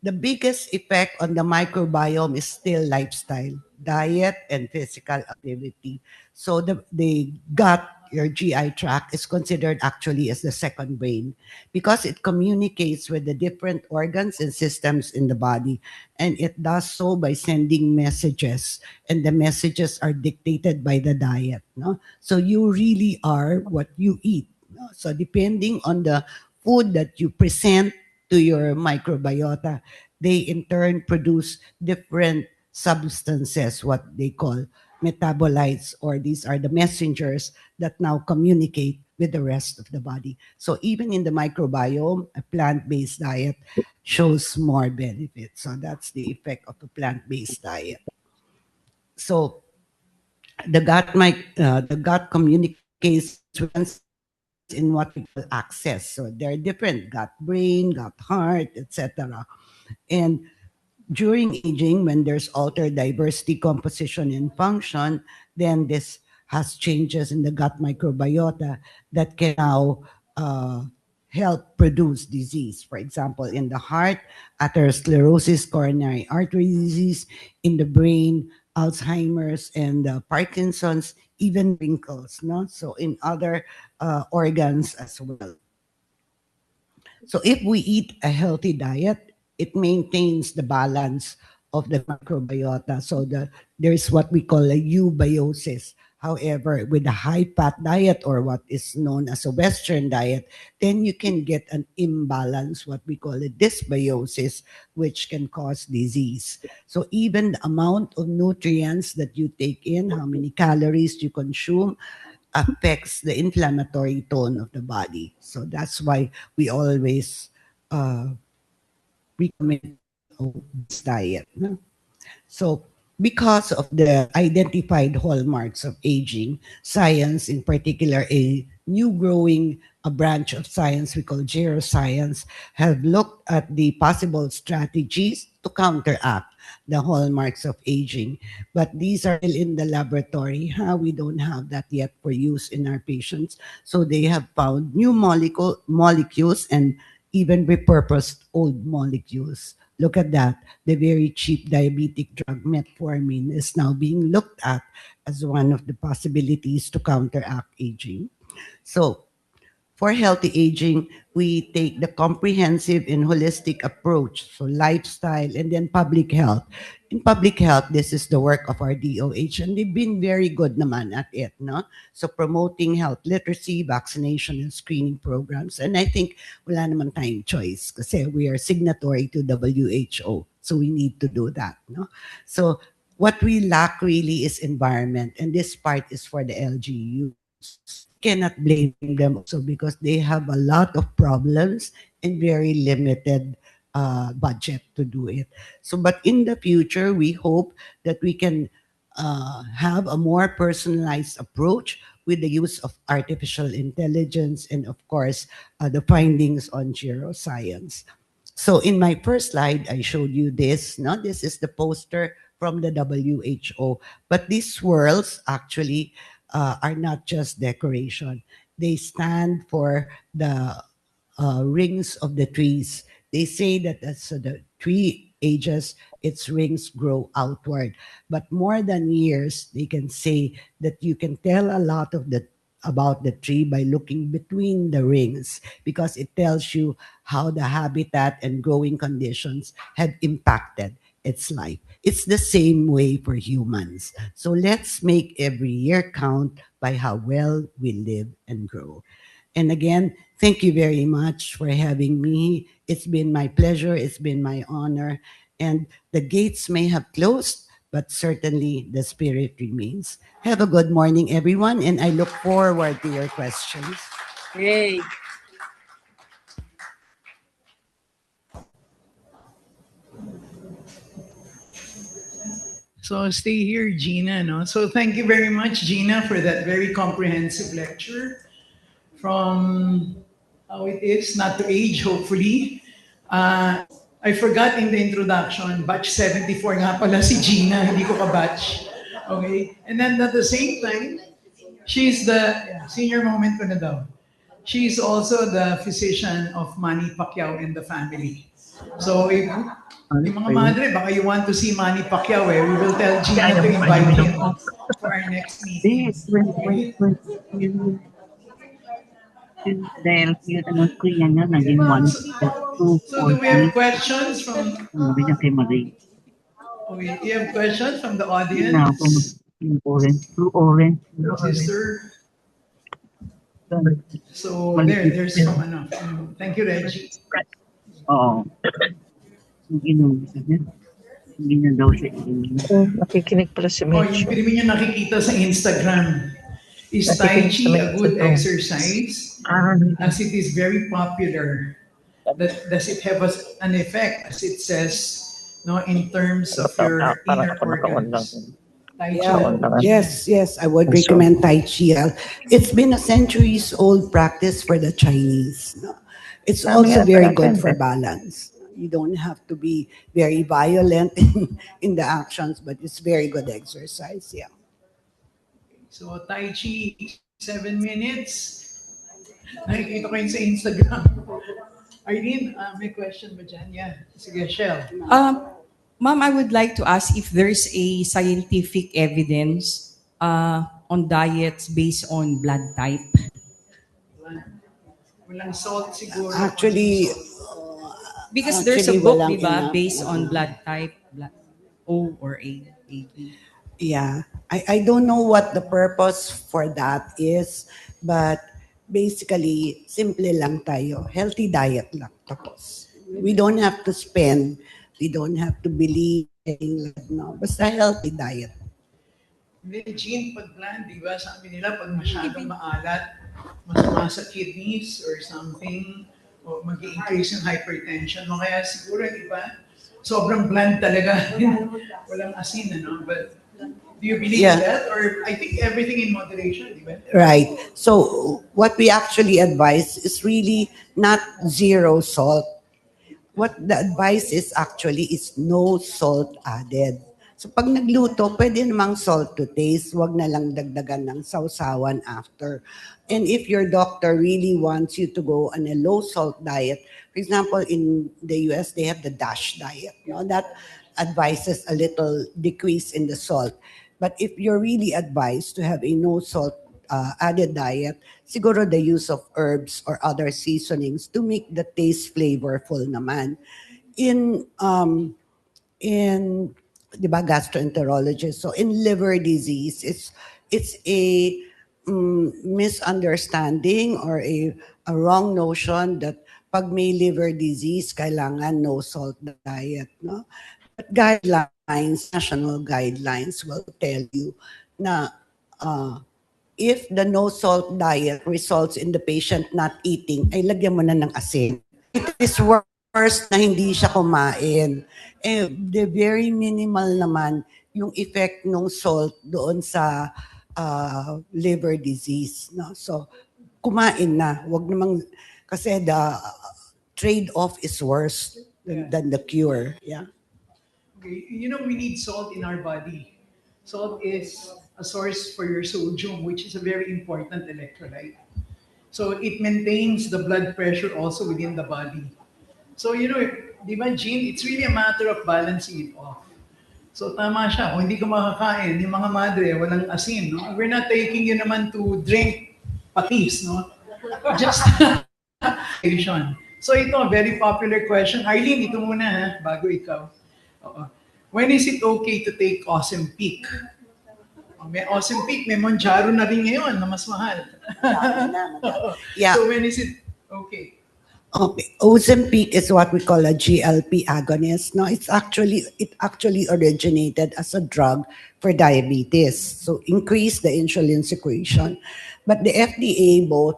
the biggest effect on the microbiome is still lifestyle, diet, and physical activity. So the gut, your GI tract, is considered actually as the second brain because it communicates with the different organs and systems in the body. And it does so by sending messages. And the messages are dictated by the diet. No? So you really are what you eat. No? So depending on the food that you present to your microbiota, they in turn produce different substances, what they call metabolites, or these are the messengers that now communicate with the rest of the body. So even in the microbiome, a plant-based diet shows more benefits. So that's the effect of a plant-based diet. So the gut communicates in what we call access. So there are different gut brain, gut heart, etc. And during aging, when there's altered diversity, composition, and function, then this has changes in the gut microbiota that can now help produce disease. For example, in the heart, atherosclerosis, coronary artery disease; in the brain, Alzheimer's and Parkinson's, even wrinkles. No, so in other organs as well. So if we eat a healthy diet, it maintains the balance of the microbiota. So there's what we call a eubiosis. However, with a high fat diet, or what is known as a Western diet, then you can get an imbalance, what we call a dysbiosis, which can cause disease. So even the amount of nutrients that you take in, how many calories you consume, affects the inflammatory tone of the body. So that's why we always recommend this diet. No? So because of the identified hallmarks of aging, science, in particular a new growing a branch of science we call geroscience, have looked at the possible strategies to counteract the hallmarks of aging. But these are still in the laboratory. We don't have that yet for use in our patients. So they have found new molecules and even repurposed old molecules. Look at that. The very cheap diabetic drug metformin is now being looked at as one of the possibilities to counteract aging. So for healthy aging, we take the comprehensive and holistic approach. So lifestyle and then public health. In public health, this is the work of our DOH, and they've been very good naman at it. No? So promoting health literacy, vaccination, and screening programs. And I think wala naman tayong choice kasi we are signatory to WHO. So we need to do that. No? So what we lack really is environment. And this part is for the LGUs. Cannot blame them also because they have a lot of problems and very limited budget to do it. So, but in the future, we hope that we can have a more personalized approach with the use of artificial intelligence and, of course, the findings on geroscience. So, in my first slide, I showed you this. No, this is the poster from the WHO, but these swirls actually are not just decoration. They stand for the rings of the trees. They say that as the tree ages, its rings grow outward. But more than years, they can say that you can tell a lot of the about the tree by looking between the rings because it tells you how the habitat and growing conditions have impacted its life. It's the same way for humans. So let's make every year count by how well we live and grow. And again, thank you very much for having me. It's been my pleasure. It's been my honor. And the gates may have closed, but certainly the spirit remains. Have a good morning, everyone, and I look forward to your questions. Yay! So stay here, Gina. No? So thank you very much, Gina, for that very comprehensive lecture from how it is not to age, hopefully. I forgot in the introduction, batch 74 nga pala si Gina, hindi ko ka-batch. Okay? And then at the same time, she's the senior moment ko na daw. She's also the physician of Manny Pacquiao and the family. So if yung mga madre, baka you want to see Manny Pacquiao, we will tell Gina to invite him for our next meeting. Dahil yung tanong ko yan na naging 1, 2, So do we have questions from Sabi niya kay Marie. you have questions from the Na audience? yung orange, blue orange. Sister. So there's some enough. Thank you, Reggie. Oo. Yung inom niya. Hindi na daw siya inom. Nakikinig pala si Oh, Mitch. yung pwede nyo nakikita sa Instagram. Is Tai Chi a good exercise? As it is very popular. Does it have an effect, as it says, no, in terms of your inner organs? Tai Chi. Yes, I would recommend Tai Chi. It's been a centuries-old practice for the Chinese. No? It's also very good for balance. You don't have to be very violent in the actions, but it's very good exercise, yeah. So Tai Chi, 7 minutes. Nakikita ko yun sa Instagram. Arlene, may question ba dyan? Yeah. Sige, Shell. Ma'am, I would like to ask if there's a scientific evidence on diets based on blood type. Walang salt siguro. Actually, Because there's a book, walang di ba, enough, based on blood type, O or A. yeah, I don't know what the purpose for that is, but basically, simple lang tayo. Healthy diet lang. Tapos. We don't have to spend. We don't have to believe in, no. Basta healthy diet. Hindi, Jean, pag bland, di ba, sabi nila, pag masyadong maalat, masama sa kidneys or something, o mag-i-increase yung hypertension mo. Kaya siguro, di ba, sobrang bland talaga. Walang asin, ano? But do you believe in that? Or I think everything in moderation, di ba? Right. So what we actually advise is really not zero salt. What the advice is actually is no salt added. So pag nagluto, pwede namang salt to taste. Wag na lang dagdagan ng sausawan after. And if your doctor really wants you to go on a low salt diet, for example, in the US, they have the DASH diet. You know, that advises a little decrease in the salt. But if you're really advised to have a no salt added diet, siguro the use of herbs or other seasonings to make the taste flavorful naman. In di ba, gastroenterologist. So in liver disease, it's a misunderstanding or a wrong notion that pag may liver disease, kailangan no salt diet, no? But guidelines, national guidelines will tell you na if the no salt diet results in the patient not eating, ay lagyan mo na ng asin. It is worse na hindi siya kumain. The very minimal naman yung effect ng salt doon sa liver disease. No? So, kumain na. Wag namang, kasi the trade-off is worse than the cure. Yeah. Okay. You know, we need salt in our body. Salt is a source for your sodium, which is a very important electrolyte. So it maintains the blood pressure also within the body. So, you know, di ba, Jean, it's really a matter of balancing it off. So, tama siya. Kung hindi ka makakain, yung mga madre, walang asin, no? We're not taking you naman to drink patis, no? Just so, ito, very popular question. Arlene, ito muna, ha? Bago ikaw. Oo. When is it okay to take Ozempic? May Ozempic, may Mounjaro na rin ngayon na mas mahal. Yeah. So, when is it okay? Okay, Ozempic is what we call a GLP agonist. No, it actually originated as a drug for diabetes, so increase the insulin secretion. But the FDA, both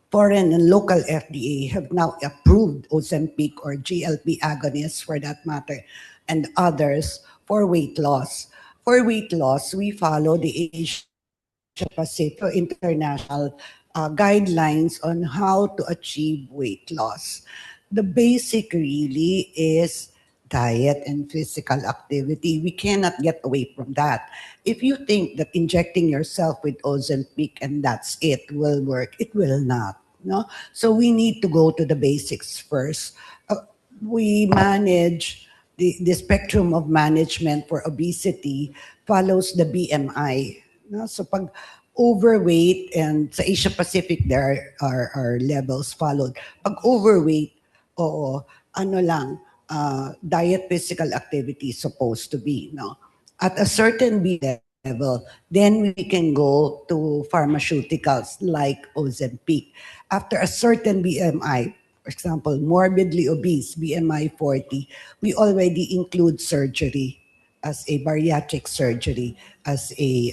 foreign and local FDA, have now approved Ozempic or GLP agonists for that matter, and others for weight loss. for weight loss, we follow the Asia Pacific international guidelines on how to achieve weight loss. The basic really is diet and physical activity. We cannot get away from that. If you think that injecting yourself with Ozempic and that's it will work, it will not. No, so we need to go to the basics first. We manage the spectrum of management for obesity follows the BMI. No? So pag overweight, and sa Asia Pacific there are levels followed. Pag overweight, oo, ano lang, diet, physical activity is supposed to be. No? At a certain BMI level, then we can go to pharmaceuticals like Ozempic. After a certain BMI, for example, morbidly obese, BMI 40, we already include surgery as a bariatric surgery, as a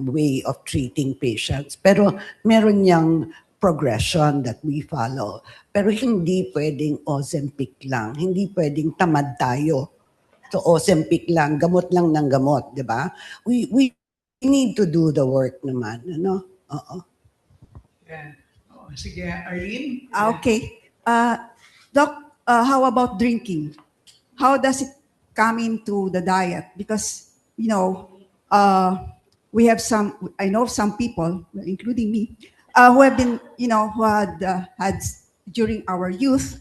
way of treating patients. Pero meron niyang progression that we follow. Pero hindi pwedeng Ozempic lang. Hindi pwedeng tamad tayo. So Ozempic lang, gamot lang ng gamot, di ba? We need to do the work naman, ano? Oo. Yeah. Oh, sige, Arlene. Okay. Doc, how about drinking? How does it come into the diet? Because, we have I know some people, including me, who have been, who had during our youth,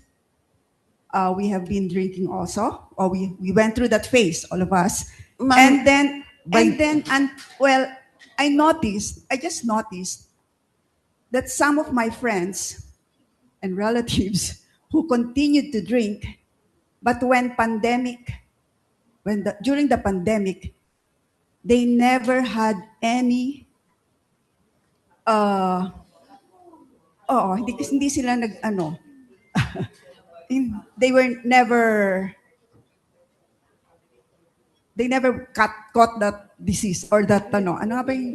we have been drinking also, or we went through that phase, all of us. Ma'am, I just noticed that some of my friends and relatives who continued to drink, but during the pandemic, they never had any, hindi sila they never caught that disease or that,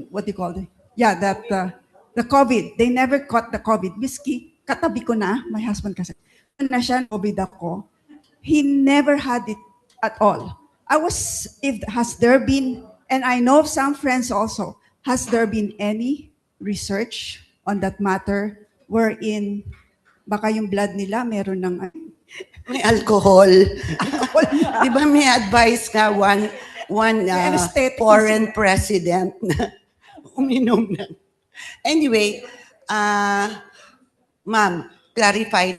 what do you call it? Yeah, that, the COVID. They never caught the COVID. Miski, katabi ko na, my husband kasi, na siya, COVID ako, he never had it at all. Has there been, and I know of some friends also, has there been any research on that matter wherein baka yung blood nila meron ng may alcohol. Di ba may advice nga one foreign president na uminom na. Anyway, ma'am, clarify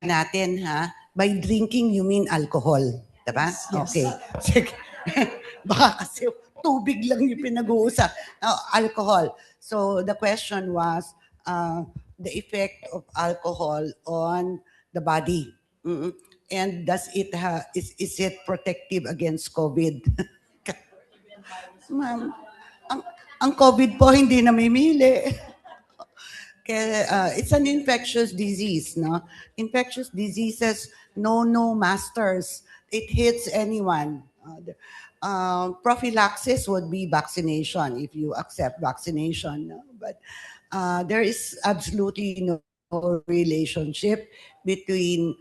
natin ha. By drinking, you mean alcohol. Diba? Yes. Okay. Sige. Baka kasi tubig lang yung pinag-uusap. Alcohol. So the question was the effect of alcohol on the body. Mm-mm. And does it is it protective against COVID? Ma'am, ang COVID po hindi namimili. Kaya, it's an infectious disease, no? Infectious diseases know no masters. It hits anyone. Prophylaxis would be vaccination if you accept vaccination. No? But there is absolutely no relationship between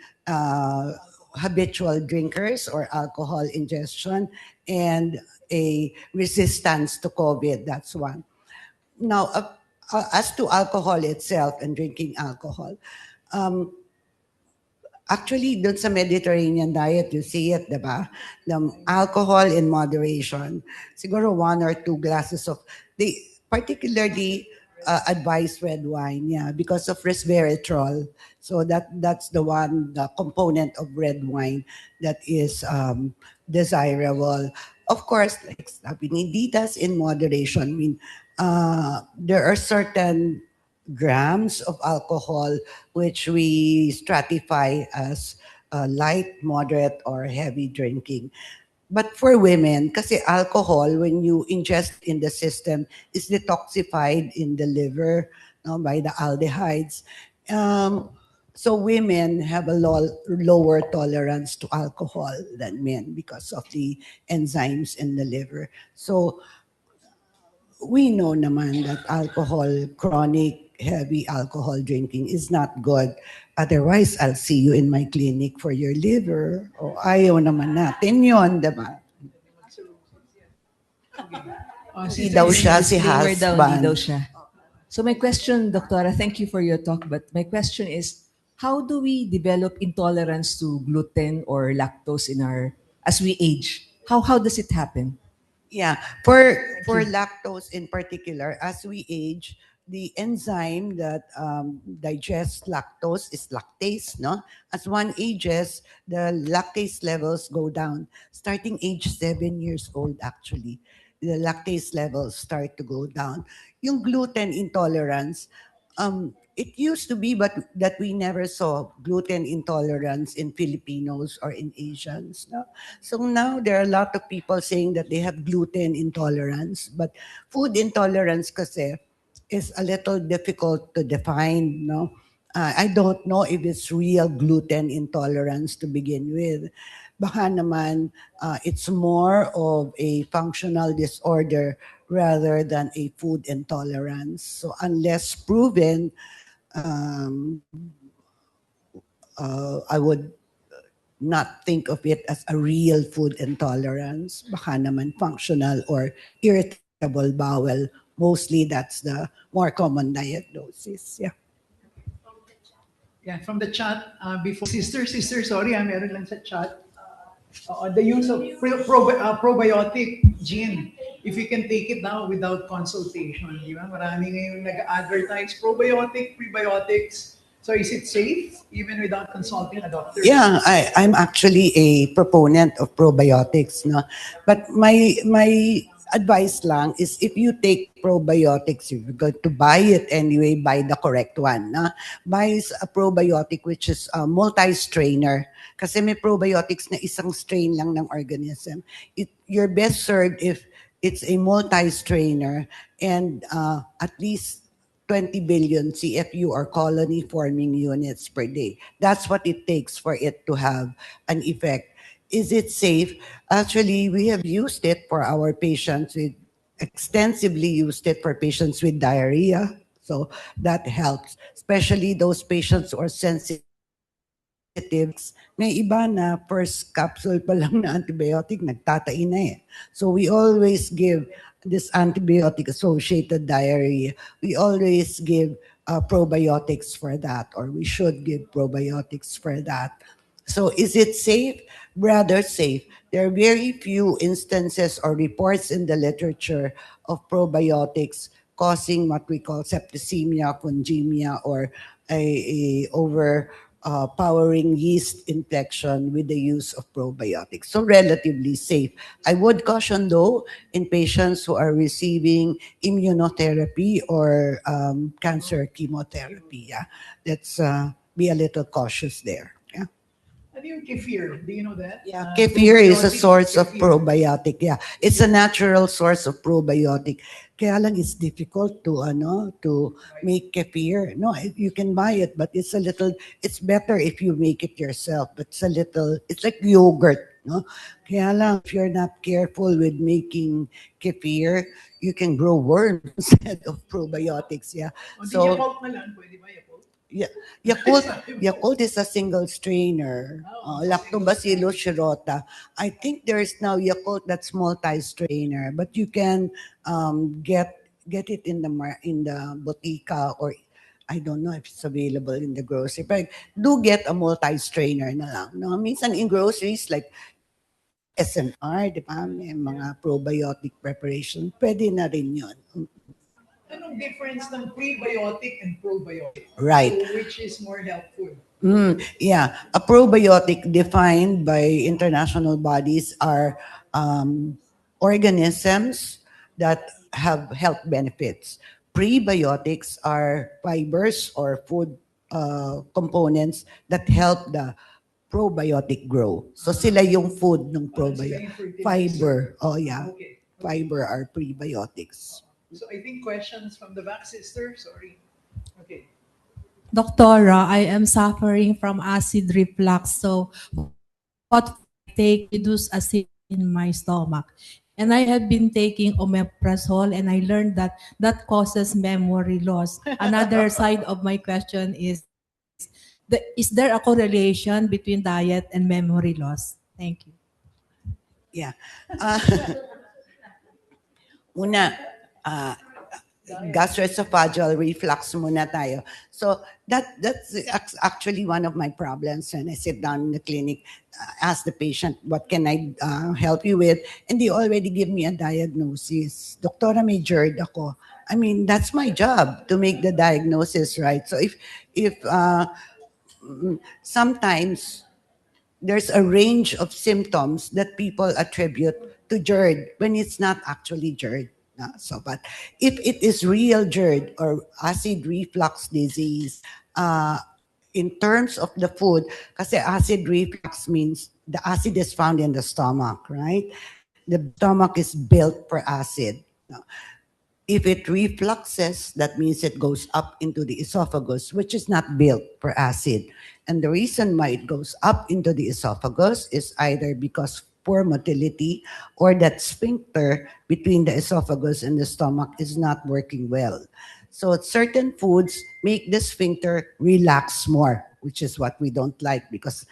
habitual drinkers or alcohol ingestion and a resistance to COVID. That's one. Now, as to alcohol itself and drinking alcohol, actually, dun sa Mediterranean diet, you see it, diba? The alcohol in moderation. Siguro 1 or 2 glasses of, they particularly advise red wine, yeah, because of resveratrol. So that's the component of red wine that is desirable. Of course, like Sabiniditas in moderation. I mean, there are certain grams of alcohol which we stratify as light, moderate, or heavy drinking. But for women, kasi alcohol, when you ingest in the system, is detoxified in the liver, no, by the aldehydes. So women have a lower tolerance to alcohol than men because of the enzymes in the liver. So we know naman that chronic, heavy alcohol drinking is not good. Otherwise, I'll see you in my clinic for your liver. O ayaw naman natin yun, diba? Hindi daw siya si Disclaimer daw, hindi daw husband. siya. So my question, Doctora, thank you for your talk, but my question is, how do we develop intolerance to gluten or lactose as we age? How does it happen? Yeah, for lactose in particular, as we age, the enzyme that digests lactose is lactase, no? As one ages, the lactase levels go down. Starting age 7 years old, actually, the lactase levels start to go down. Yung gluten intolerance, it used to be, but that we never saw gluten intolerance in Filipinos or in Asians, no? So now there are a lot of people saying that they have gluten intolerance, but food intolerance kasi is a little difficult to define, no? I don't know if it's real gluten intolerance to begin with. Baka naman it's more of a functional disorder rather than a food intolerance. So unless proven, I would not think of it as a real food intolerance. Baka naman functional or irritable bowel. Mostly that's the more common diagnosis. Yeah. Yeah, from the chat, before, sister, sorry, meron lang sa chat. The use of probiotic gene, if you can take it now without consultation, di ba? Marami ngayong nag-advertise probiotic, prebiotics. So is it safe even without consulting a doctor? Yeah, I'm actually a proponent of probiotics, no? But my advice lang is if you take probiotics, if you're going to buy it anyway, buy the correct one. No? Buy a probiotic which is a multi-strainer. Kasi may probiotics na isang strain lang ng organism. You're best served if it's a multi-strainer and at least 20 billion CFU or colony forming units per day. That's what it takes for it to have an effect. Is it safe? Actually, we have used it for our patients extensively used it for patients with diarrhea. So that helps, especially those patients who are sensitive. May iba na first capsule pa lang na antibiotic, nagtatai na eh. So we always give this antibiotic-associated diarrhea. We always give probiotics for that, or we should give probiotics for that. So is it safe? Rather safe. There are very few instances or reports in the literature of probiotics causing what we call septicemia, congemia, or a powering yeast infection with the use of probiotics. So relatively safe. I would caution though, in patients who are receiving immunotherapy or cancer chemotherapy, yeah, let's be a little cautious there. Yeah. Ano yung kefir? Do you know that? Yeah, kefir is a probiotic source of kefir. probiotic. Yeah, it's a natural source of probiotic. Kaya lang it's difficult to make kefir. No, you can buy it, but it's better if you make it yourself. But it's like yogurt. No, kaya lang if you're not careful with making kefir, you can grow worms instead of probiotics. Yeah. So Yakult na lang, pwede ba Yakult? Yeah, Yakult is a single strainer. Lactobacillus shirota. I think there's now Yakult that's multi-strainer, but you can get it in the botica, or I don't know if it's available in the grocery. But do get a multi-strainer na lang. No, minsan in groceries like SNR, di ba? May mga probiotic preparation. Pwede na rin yun. Anong difference ng prebiotic and probiotic? Right. So which is more helpful? Yeah, a probiotic defined by international bodies are organisms that have health benefits. Prebiotics are fibers or food components that help the probiotic grow. So sila yung food ng probiotic. Fiber. Oh yeah. Okay. Fiber are prebiotics. So I think questions from the back, sister. Sorry. Okay. Doctora, I am suffering from acid reflux. So what I take reduce acid in my stomach. And I have been taking omeprazole, and I learned that causes memory loss. Another side of my question is there a correlation between diet and memory loss? Thank you. Yeah. Una, gastroesophageal reflux muna tayo. So that's actually one of my problems when I sit down in the clinic, ask the patient, what can I help you with? And they already give me a diagnosis. Doktora, may GERD ako. I mean, that's my job to make the diagnosis, right? So if sometimes there's a range of symptoms that people attribute to GERD when it's not actually GERD. But if it is real GERD or acid reflux disease, in terms of the food, kasi acid reflux means the acid is found in the stomach, right? The stomach is built for acid. If it refluxes, that means it goes up into the esophagus, which is not built for acid. And the reason why it goes up into the esophagus is either because poor motility or that sphincter between the esophagus and the stomach is not working well. So certain foods make the sphincter relax more, which is what we don't like because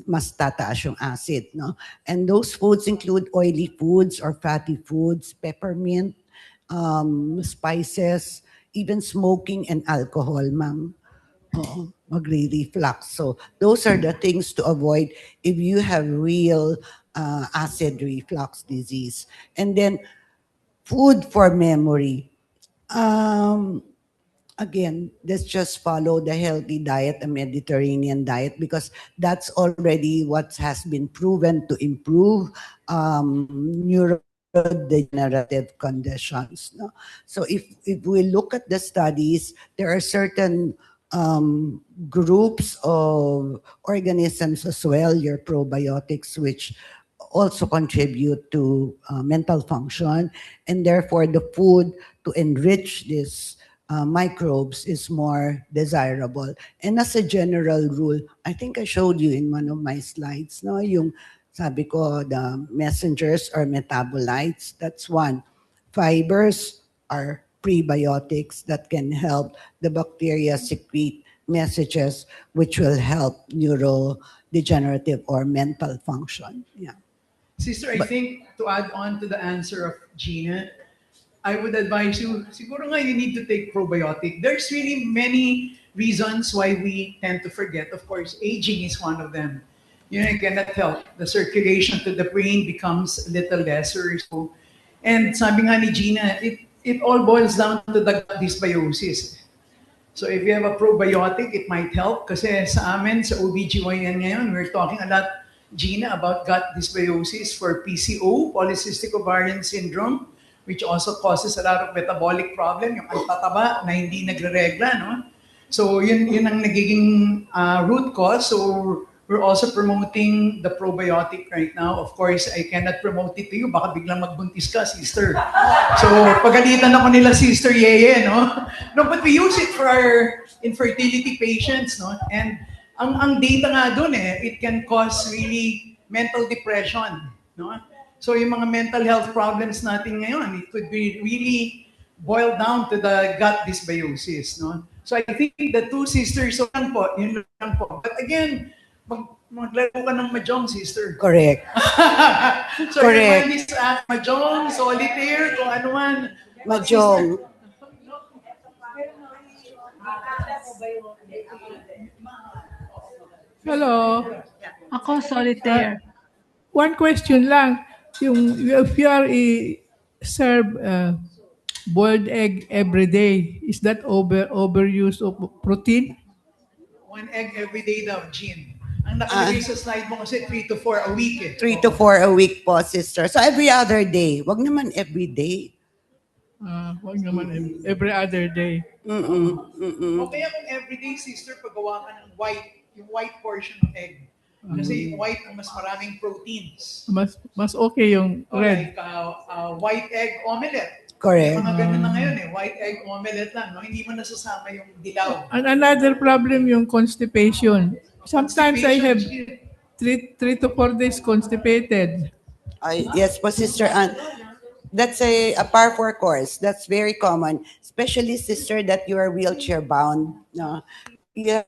mas tataas yung acid, no? And those foods include oily foods or fatty foods, peppermint, spices, even smoking and alcohol, ma'am. Magre-reflux. So those are the things to avoid if you have real acid reflux disease. And then food for memory. Again, let's just follow the healthy diet, the Mediterranean diet, because that's already what has been proven to improve neurodegenerative conditions. No? So if we look at the studies, there are certain groups of organisms as well, your probiotics, which also contribute to mental function, and therefore the food to enrich this microbes is more desirable. And as a general rule, I think I showed you in one of my slides, no, yung sabi ko, the messengers or metabolites, that's one. Fibers are prebiotics that can help the bacteria secrete messages which will help neurodegenerative or mental function. Yeah. Sister, I think to add on to the answer of Gina, I would advise you, siguro nga you need to take probiotic. There's really many reasons why we tend to forget. Of course, aging is one of them. You know, it cannot help. The circulation to the brain becomes a little lesser. So, and sabi nga ni Gina, it all boils down to the gut dysbiosis. So if you have a probiotic, it might help. Kasi sa amin, sa OBGYN ngayon, we're talking a lot, Gina, about gut dysbiosis for PCO, polycystic ovarian syndrome, which also causes a lot of metabolic problem, yung pagtataba na hindi nagre-regla, no? So yun ang nagiging root cause. So we're also promoting the probiotic right now. Of course, I cannot promote it to you. Baka biglang magbuntis ka, sister. So pagalitan ako nila, Sister Yeye, no? No, but we use it for our infertility patients, no? And ang data nga dun it can cause really mental depression, no? So yung mga mental health problems natin ngayon, it could be really boiled down to the gut dysbiosis, no? So I think the two sisters, so yun lang po. But again, maglaro ka ng mahjong, sister. Correct. So Correct. Your mind is mahjong, solitaire, kung ano man. Mahjong. Hello. Ako solitaire. One question lang. If you are serve boiled egg every day, is that overuse of protein? One egg every day daw, Jean. Ang nakalagay sa slide mo kasi 3 to 4 a week 3 to 4 a week po, sister. So every other day. Wag naman every day. Wag naman every other day. Okay kung every day, sister, paggawa ka ng yung white portion ng egg. Kasi yung white ang mas maraming proteins. Mas okay yung red. Like white egg omelette. Correct. Mga ganun na ngayon white egg omelette lang. No? Hindi mo nasasama yung dilaw. And another problem yung constipation. Sometimes I have 3 to 4 days constipated. Yes po, sister. And that's a par 4 course. That's very common. Especially, sister, that you are wheelchair bound. No? You have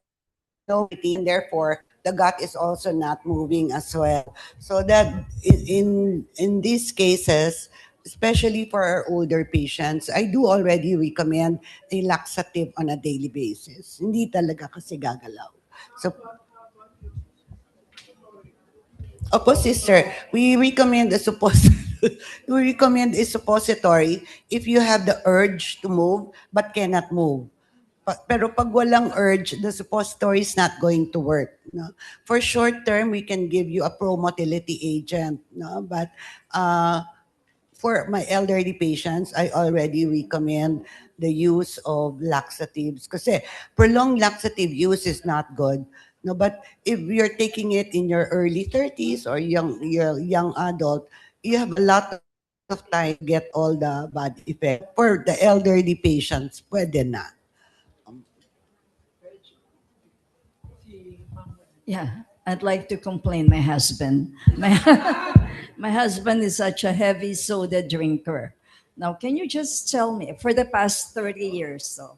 no routine, therefore, the gut is also not moving as well. So that in these cases, especially for our older patients, I do already recommend a laxative on a daily basis. Hindi talaga kasi gagalaw. So, opo, sister, we recommend a we recommend a suppository if you have the urge to move but cannot move. Pero pag walang urge, the suppository is not going to work. No? For short term, we can give you a pro-motility agent. No? But for my elderly patients, I already recommend the use of laxatives. Kasi prolonged laxative use is not good. No, but if you're taking it in your early 30s or young adult, you have a lot of time to get all the bad effects. For the elderly patients, pwede na. Yeah, I'd like to complain my husband. My husband is such a heavy soda drinker. Now, can you just tell me, for the past 30 years, so,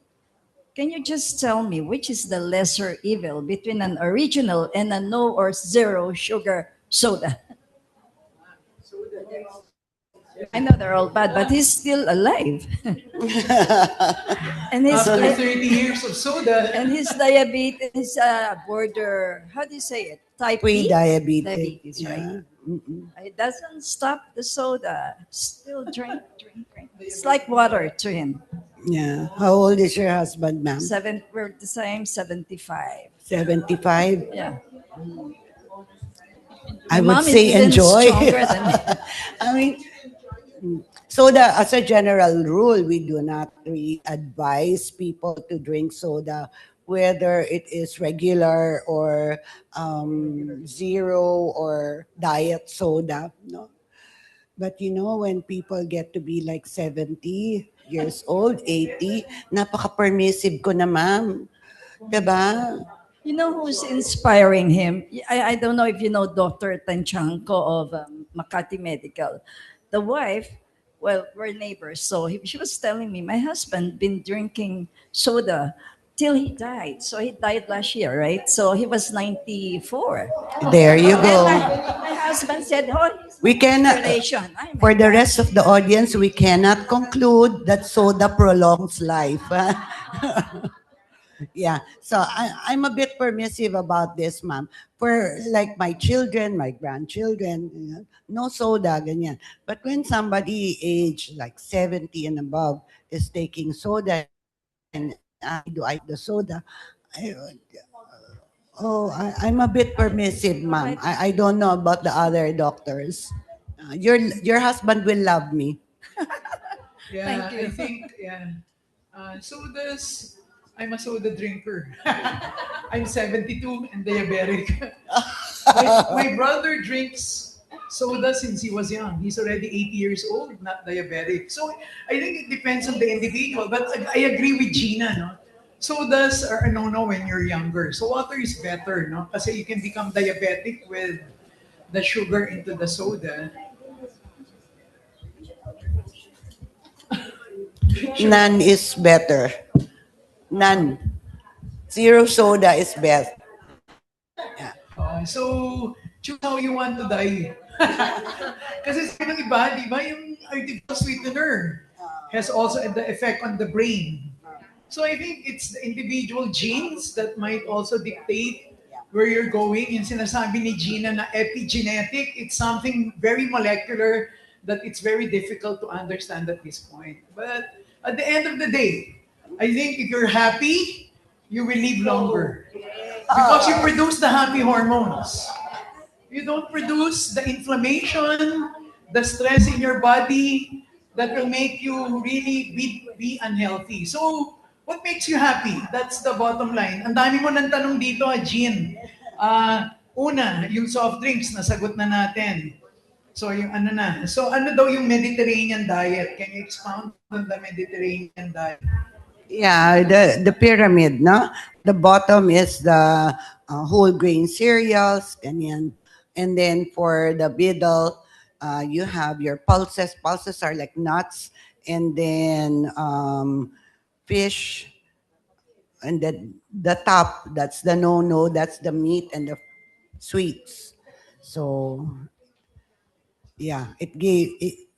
can you just tell me which is the lesser evil between an original and a no or zero sugar soda? I know they're all bad, but he's still alive. And his After 30 years of soda. and his diabetes border, how do you say it? Type B? Pre-diabetes. Diabetes, right? It doesn't stop the soda. Still drink. It's like water to him. Yeah. How old is your husband, ma'am? We're the same, 75. 75? Yeah. I My would mom is say even enjoy. stronger than me. I mean, soda, as a general rule, we do not really advise people to drink soda, whether it is regular or zero or diet soda. No. But you know, when people get to be like 70 years old, 80, napaka-permissive ko na, ma'am. Diba? You know who's inspiring him? I don't know if you know Dr. Tanchanko of Makati Medical. The wife, well, we're neighbors, so she was telling me, my husband been drinking soda till he died. So he died last year, right? So he was 94. There you go. My husband said, oh, We cannot, relation. I'm for the rest of the audience, we cannot conclude that soda prolongs life. Yeah, so I'm a bit permissive about this, ma'am. For like my children, my grandchildren, you know, no soda, ganyan. But when somebody age like 70 and above is taking soda and I the soda, I'm a bit permissive, ma'am. I don't know about the other doctors. Your husband will love me. Yeah, Thank you. I think, yeah. Sodas, I'm a soda drinker. I'm 72 and diabetic. My brother drinks soda since he was young. He's already 80 years old, not diabetic. So I think it depends on the individual. But I agree with Gina, no? Sodas are a no-no when you're younger. So water is better, no? Kasi you can become diabetic with the sugar into the soda. None is better. None. Zero soda is best. So, choose how you want to die. Kasi sabi ng iba, di ba, yung artificial sweetener has also the effect on the brain. So I think it's the individual genes that might also dictate where you're going. Yung sinasabi ni Gina na epigenetic, it's something very molecular that it's very difficult to understand at this point. But at the end of the day, I think if you're happy, you will live longer. Because you produce the happy hormones. You don't produce the inflammation, the stress in your body that will make you really be unhealthy. So, what makes you happy? That's the bottom line. Ang dami mo ng tanong dito, Jean. Una, yung soft drinks, nasagot na natin. So, yung ano na. So, ano daw yung Mediterranean diet? Can you expound on the Mediterranean diet? Yeah, the pyramid, no? The bottom is the whole grain cereals, ganyan. And then for the middle, you have your pulses. Pulses are like nuts. And then fish. And then the top, that's the no-no, that's the meat and the sweets. So, yeah,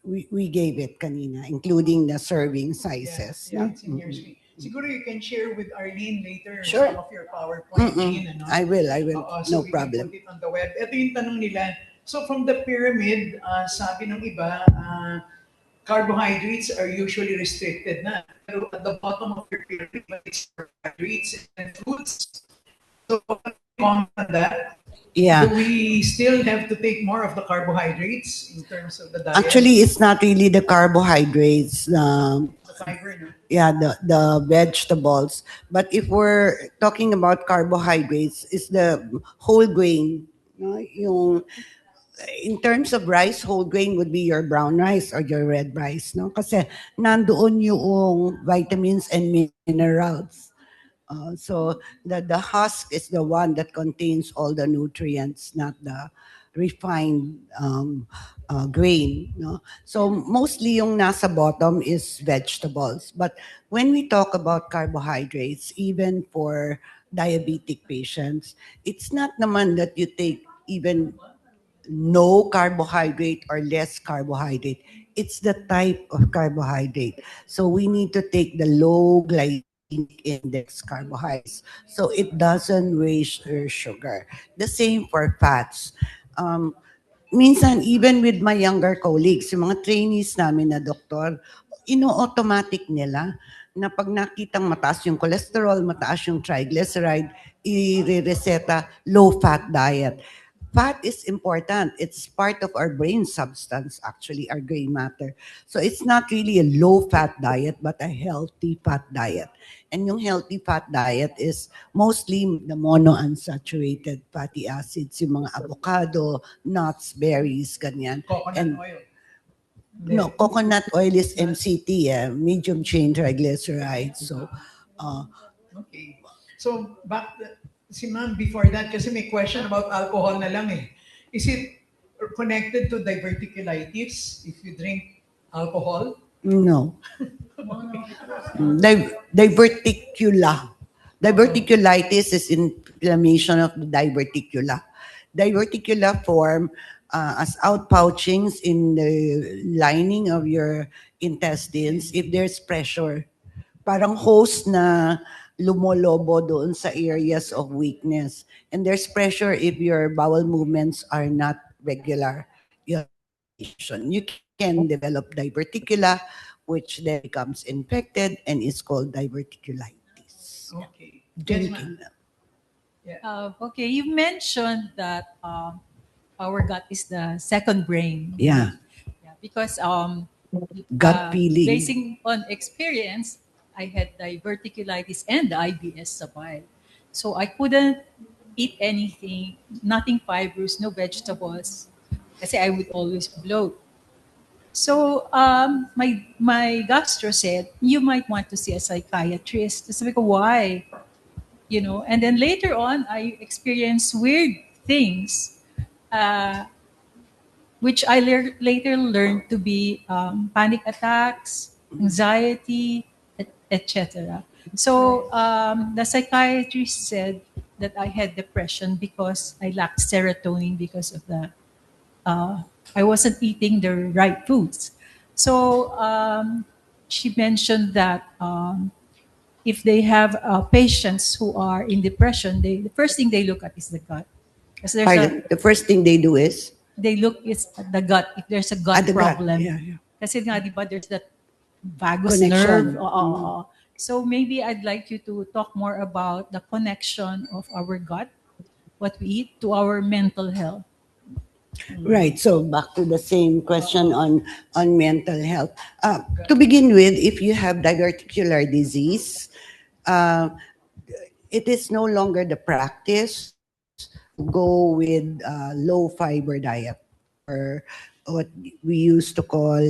We gave it kanina, including the serving Yeah, sizes. yeah, no? it's in your screen. Siguro you can share with Arlene later Sure. some of your PowerPoint, Jean, ano? I will. So No we problem. can put it on the web. Ito yung tanong nila. So from the pyramid, sabi ng iba, carbohydrates are usually restricted na. Pero at the bottom of your pyramid, it's carbohydrates and fruits. So comment on that. Yeah. Do we still have to take more of the carbohydrates in terms of the diet? Actually, it's not really the carbohydrates. The fiber, no? Yeah, the vegetables. But if we're talking about carbohydrates, it's the whole grain. No? In terms of rice, whole grain would be your brown rice or your red rice. No? Kasi nandoon yung vitamins and minerals. So the husk is the one that contains all the nutrients, not the refined grain. No? So mostly yung nasa bottom is vegetables. But when we talk about carbohydrates, even for diabetic patients, it's not naman that you take even no carbohydrate or less carbohydrate. It's the type of carbohydrate. So we need to take the low glycemic index carbohydrates. So it doesn't raise your sugar. The same for fats. Minsan, even with my younger colleagues, yung mga trainees namin na doktor, ino-automatic nila na pag nakitang mataas yung cholesterol, mataas yung triglyceride, i-reseta low-fat diet. Fat is important. It's part of our brain substance, actually, our gray matter. So it's not really a low-fat diet, but a healthy fat diet. And yung healthy fat diet is mostly the monounsaturated fatty acids, yung mga avocado, nuts, berries, ganyan. Coconut oil. No, coconut oil is MCT, medium chain triglycerides. So, Okay. So, si ma'am, before that, kasi may question about alcohol na lang eh. Is it connected to diverticulitis if you drink alcohol? no. Diverticula. Diverticulitis is inflammation of the diverticula. Diverticula form as outpouchings in the lining of your intestines if there's pressure. Parang hose na lumolobo doon sa areas of weakness. And there's pressure if your bowel movements are not regular. You can develop diverticula, which then becomes infected and is called diverticulitis. Okay. Yes, Drinking. ma'am. Okay, you mentioned that our gut is the second brain. Yeah. Because Gut feeling. basing on experience, I had diverticulitis and IBS sabay. So I couldn't eat anything, nothing fibrous, no vegetables, kasi I would always bloat. So my gastro said, you might want to see a psychiatrist. Sabi ko, why? You know, and then later on, I experienced weird things, which I later learned to be panic attacks, anxiety, etc. So the psychiatrist said that I had depression because I lacked serotonin because of the I wasn't eating the right foods. So she mentioned that if they have patients who are in depression, the first thing they look at is the gut. Because The first thing they do is? they look is at the gut if there's a gut The gut. problem. Yeah, yeah. Kasi nga, di ba, there's that vagus Connection. nerve. Oo. So maybe I'd like you to talk more about the connection of our gut, what we eat, to our mental health. Right. So back to the same question on mental health. To begin with, if you have diverticular disease, it is no longer the practice to go with low fiber diet, or what we used to call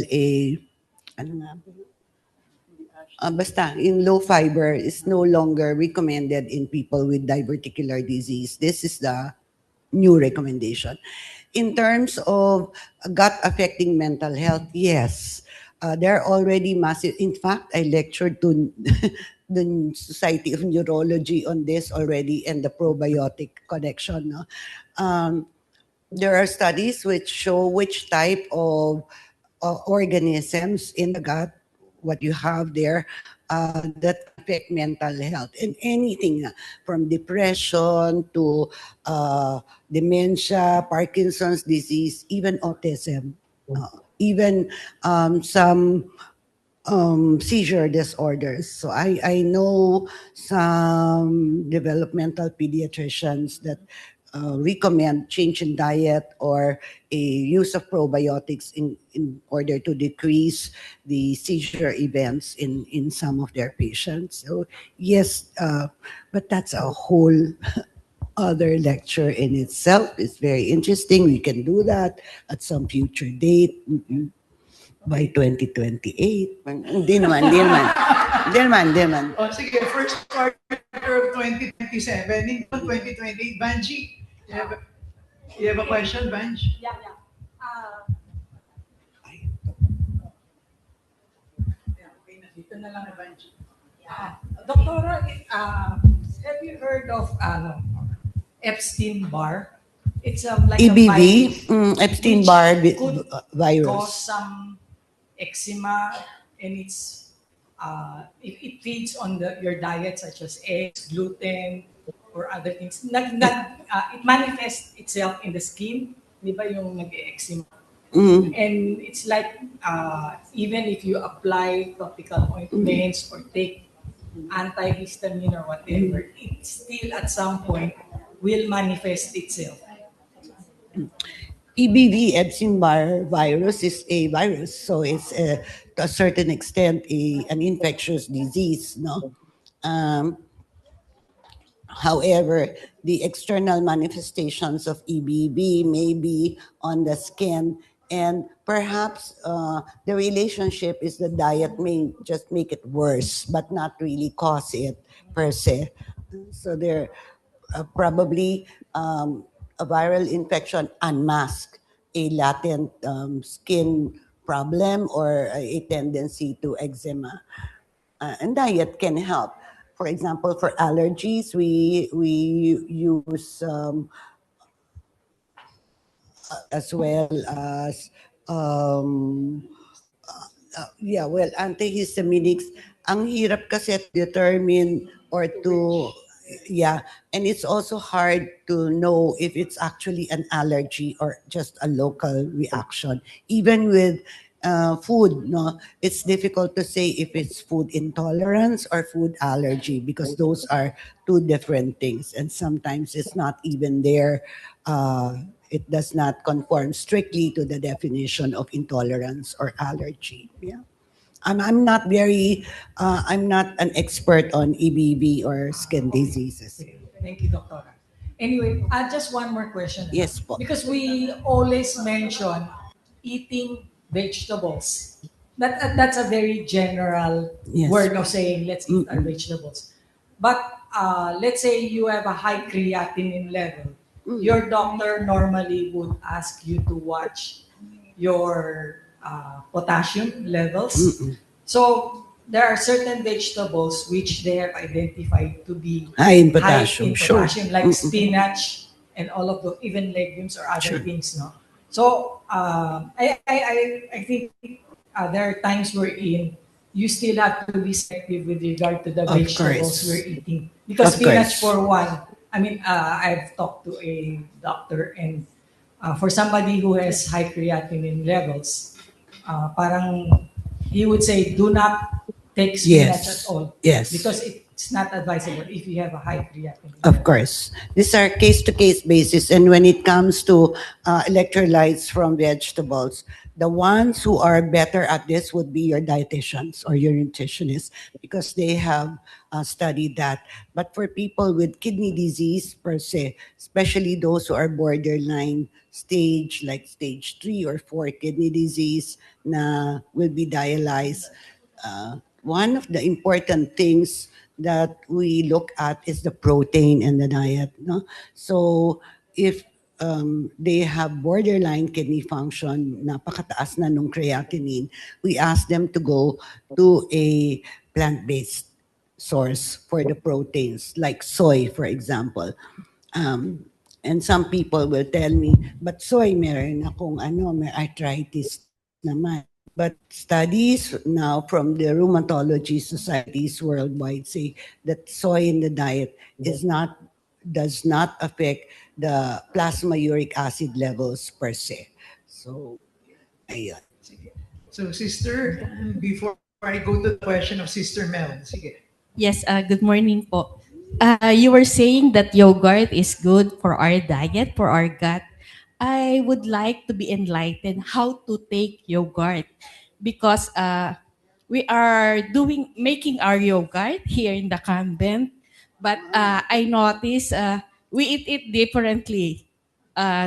basta, in low fiber is no longer recommended in people with diverticular disease. This is the new recommendation. In terms of gut affecting mental health, yes, there are already massive. In fact, I lectured to the Society of Neurology on this already, and the probiotic connection. No? There are studies which show which type of organisms in the gut, what you have there, that affect mental health and anything from depression to dementia, Parkinson's disease, even autism, even some seizure disorders. So I know some developmental pediatricians that recommend change in diet or a use of probiotics in order to decrease the seizure events in some of their patients. So yes, but that's a whole other lecture in itself. It's very interesting. We can do that at some future date. By 2028. Hindi naman, hindi naman. Hindi naman, hindi naman. O sige, first quarter of 2027, hindi pa 2028. Banji, you have a question, Banji? Yeah. Dito na lang, Banji. Doctora, have you heard of Epstein-Barr? It's like EBV, a virus Epstein-Barr which could virus. cause some eczema, and it feeds on your diet, such as eggs, gluten, or other things. It manifests itself in the skin, di ba yung nag-eczema? And it's like even if you apply topical ointments or take antihistamine or whatever, it still at some point will manifest itself. EBV, Epstein-Barr virus, is a virus, so it's to a certain extent an infectious disease, no? However, the external manifestations of EBV may be on the skin, and perhaps the relationship is the diet may just make it worse, but not really cause it per se. So there probably a viral infection unmasks a latent skin problem or a tendency to eczema. And diet can help. For example, for allergies, we use as well as antihistaminics. Ang hirap kasi determine or to and it's also hard to know if it's actually an allergy or just a local reaction. Even with food, no, it's difficult to say if it's food intolerance or food allergy, because those are two different things, and sometimes it's not even there. It does not conform strictly to the definition of intolerance or allergy. I'm not an expert on EBV or skin diseases. Thank you, Doctor. Anyway, just one more question. Yes, po. Because we always mention eating vegetables. That's a very general word of saying, let's eat our vegetables. But let's say you have a high creatinine level. Your doctor normally would ask you to watch your potassium levels. So there are certain vegetables which they have identified to be high in potassium, like spinach and all of the even legumes or other things, no. So I think there are times wherein you still have to be selective with regard to the vegetables we're eating, because spinach, for one, I mean, I've talked to a doctor, and for somebody who has high creatinine levels, parang he would say, do not take spinach at all. Yes. Because it's not advisable if you have a high creatinine. Of course. These are case-to-case basis. And when it comes to electrolytes from vegetables, the ones who are better at this would be your dietitians or your nutritionists, because they have studied that. But for people with kidney disease per se, especially those who are borderline stage, like stage 3 or 4 kidney disease, na will be dialyzed, one of the important things that we look at is the protein in the diet. No? So if they have borderline kidney function, napakataas na nung creatinine, we ask them to go to a plant-based source for the proteins, like soy, for example. And some people will tell me, but soy, meron akong may arthritis naman. But studies now from the rheumatology societies worldwide say that soy in the diet does not affect the plasma uric acid levels per se. So, ayun. So, Sister, before I go to the question of Sister Mel, sige. Yes, good morning po. You were saying that yogurt is good for our diet, for our gut. I would like to be enlightened how to take yogurt because we are making our yogurt here in the convent, but I notice we eat it differently.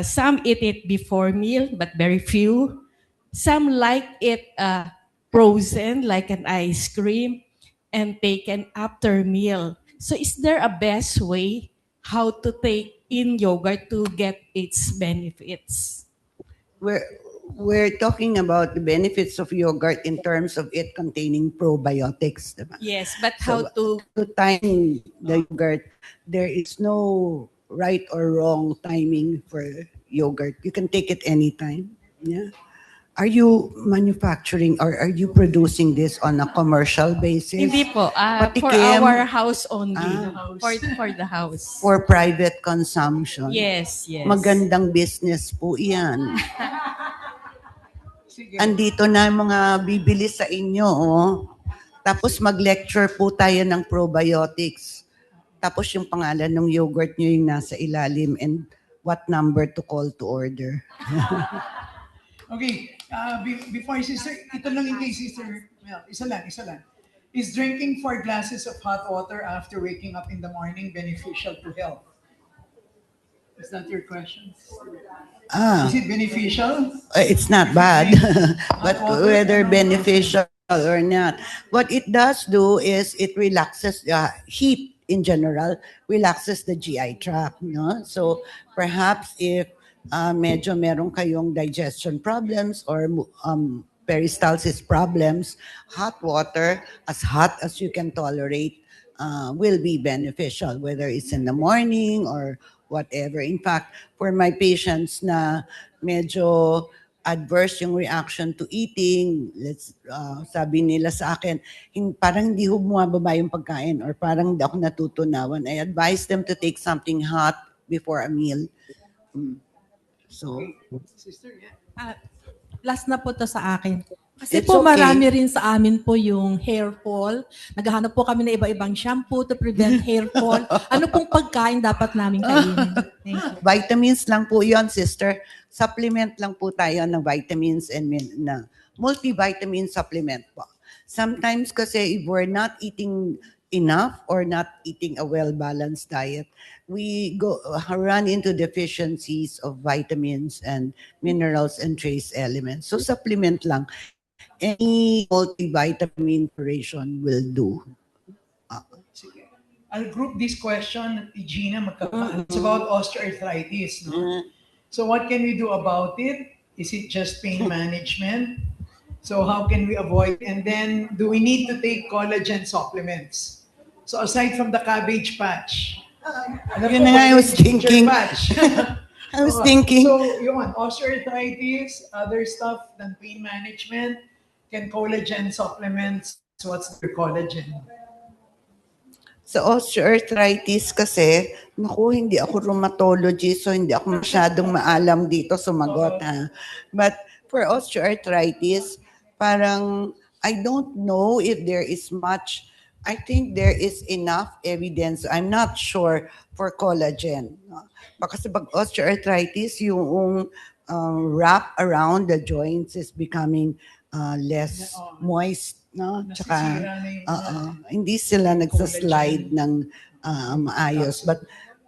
Some eat it before meal, but very few. Some like it frozen, like an ice cream, and taken after meal. So is there a best way how to take in yogurt to get its benefits? We're talking about the benefits of yogurt in terms of it containing probiotics. Diba? Yes, but how to time the yogurt, there is no right or wrong timing for yogurt. You can take it anytime. Yeah. Are you manufacturing or are you producing this on a commercial basis? Hindi po, for Patikim? our house only, for the house. For private consumption? Yes, yes. Magandang business po yan. Andito na yung mga bibili sa inyo. Oh. Tapos mag-lecture po tayo ng probiotics. Tapos yung pangalan ng yogurt nyo yung nasa ilalim and what number to call to order. Okay, before Sister, ito lang yung kay Sister Mel, isa lang. Is drinking 4 glasses of hot water after waking up in the morning beneficial to health? Is that your question? Is it beneficial? It's not bad, but whether beneficial or not. What it does do is it relaxes heat in general, relaxes the GI tract. No? So perhaps if medyo meron kayong digestion problems or peristalsis problems, hot water, as hot as you can tolerate, will be beneficial, whether it's in the morning or whatever. In fact, for my patients na medyo adverse yung reaction to eating, sabi nila sa akin, parang hindi ho bumababa yung pagkain or parang hindi ako natutunawan, I advise them to take something hot before a meal. So, Sister, last na po to sa akin. Kasi It's po okay. marami rin sa amin po yung hair fall. Naghahanap po kami ng iba-ibang shampoo to prevent hair fall. Ano pong pagkain dapat namin kainin? Thank you. Vitamins lang po yon, sister. Supplement lang po tayo ng vitamins and na multivitamin supplement po. Sometimes kasi if we're not eating enough or not eating a well-balanced diet, we run into deficiencies of vitamins and minerals and trace elements. So supplement lang. Any multivitamin preparation will do. I'll group this question, Gina, it's about osteoarthritis. No? So what can we do about it? Is it just pain management? So how can we avoid? And then, do we need to take collagen supplements? So aside from the cabbage patch, Yun na nga, I was thinking. I was thinking. So yun, osteoarthritis, other stuff than pain management, can collagen supplements. So what's the collagen? Sa osteoarthritis kasi, naku, hindi ako rheumatologist, so hindi ako masyadong maalam dito sumagot. But for osteoarthritis, parang I don't know if there is much. I think there is enough evidence. I'm not sure for collagen. Kasi pag osteoarthritis, yung wrap around the joints is becoming less moist. No? Tsaka, hindi sila nagsaslide ng maayos. But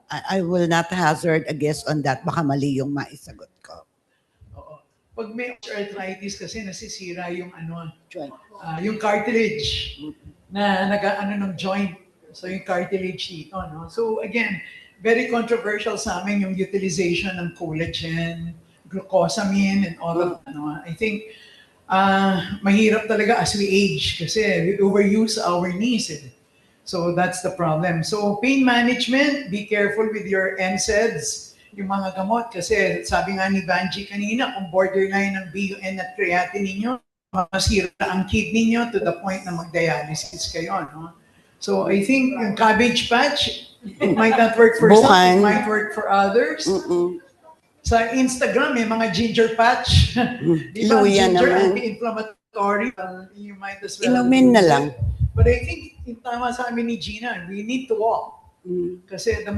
I will not hazard a guess on that. Baka mali yung maisagot ko. Pag may osteoarthritis kasi nasisira yung joint, yung cartilage na ng joint. So yung cartilage dito, no? So again, very controversial sa amin yung utilization ng collagen, glucosamine, and all of I think mahirap talaga as we age kasi we overuse our knees. So that's the problem. So pain management, be careful with your NSAIDs yung mga gamot. Kasi sabi nga ni Banji kanina, kung borderline ng BUN at creatinine ninyo, masira ang kidney nyo to the point na mag-dialysis kayo. No? So I think yung cabbage patch, it might not work for some, it might work for others. Sa Instagram, may mga ginger patch. Di ba? Luya Ginger, naman. anti-inflammatory. You might as well. Inumin na use lang. it. But I think, yung tama sa amin ni Gina, we need to walk. Kasi the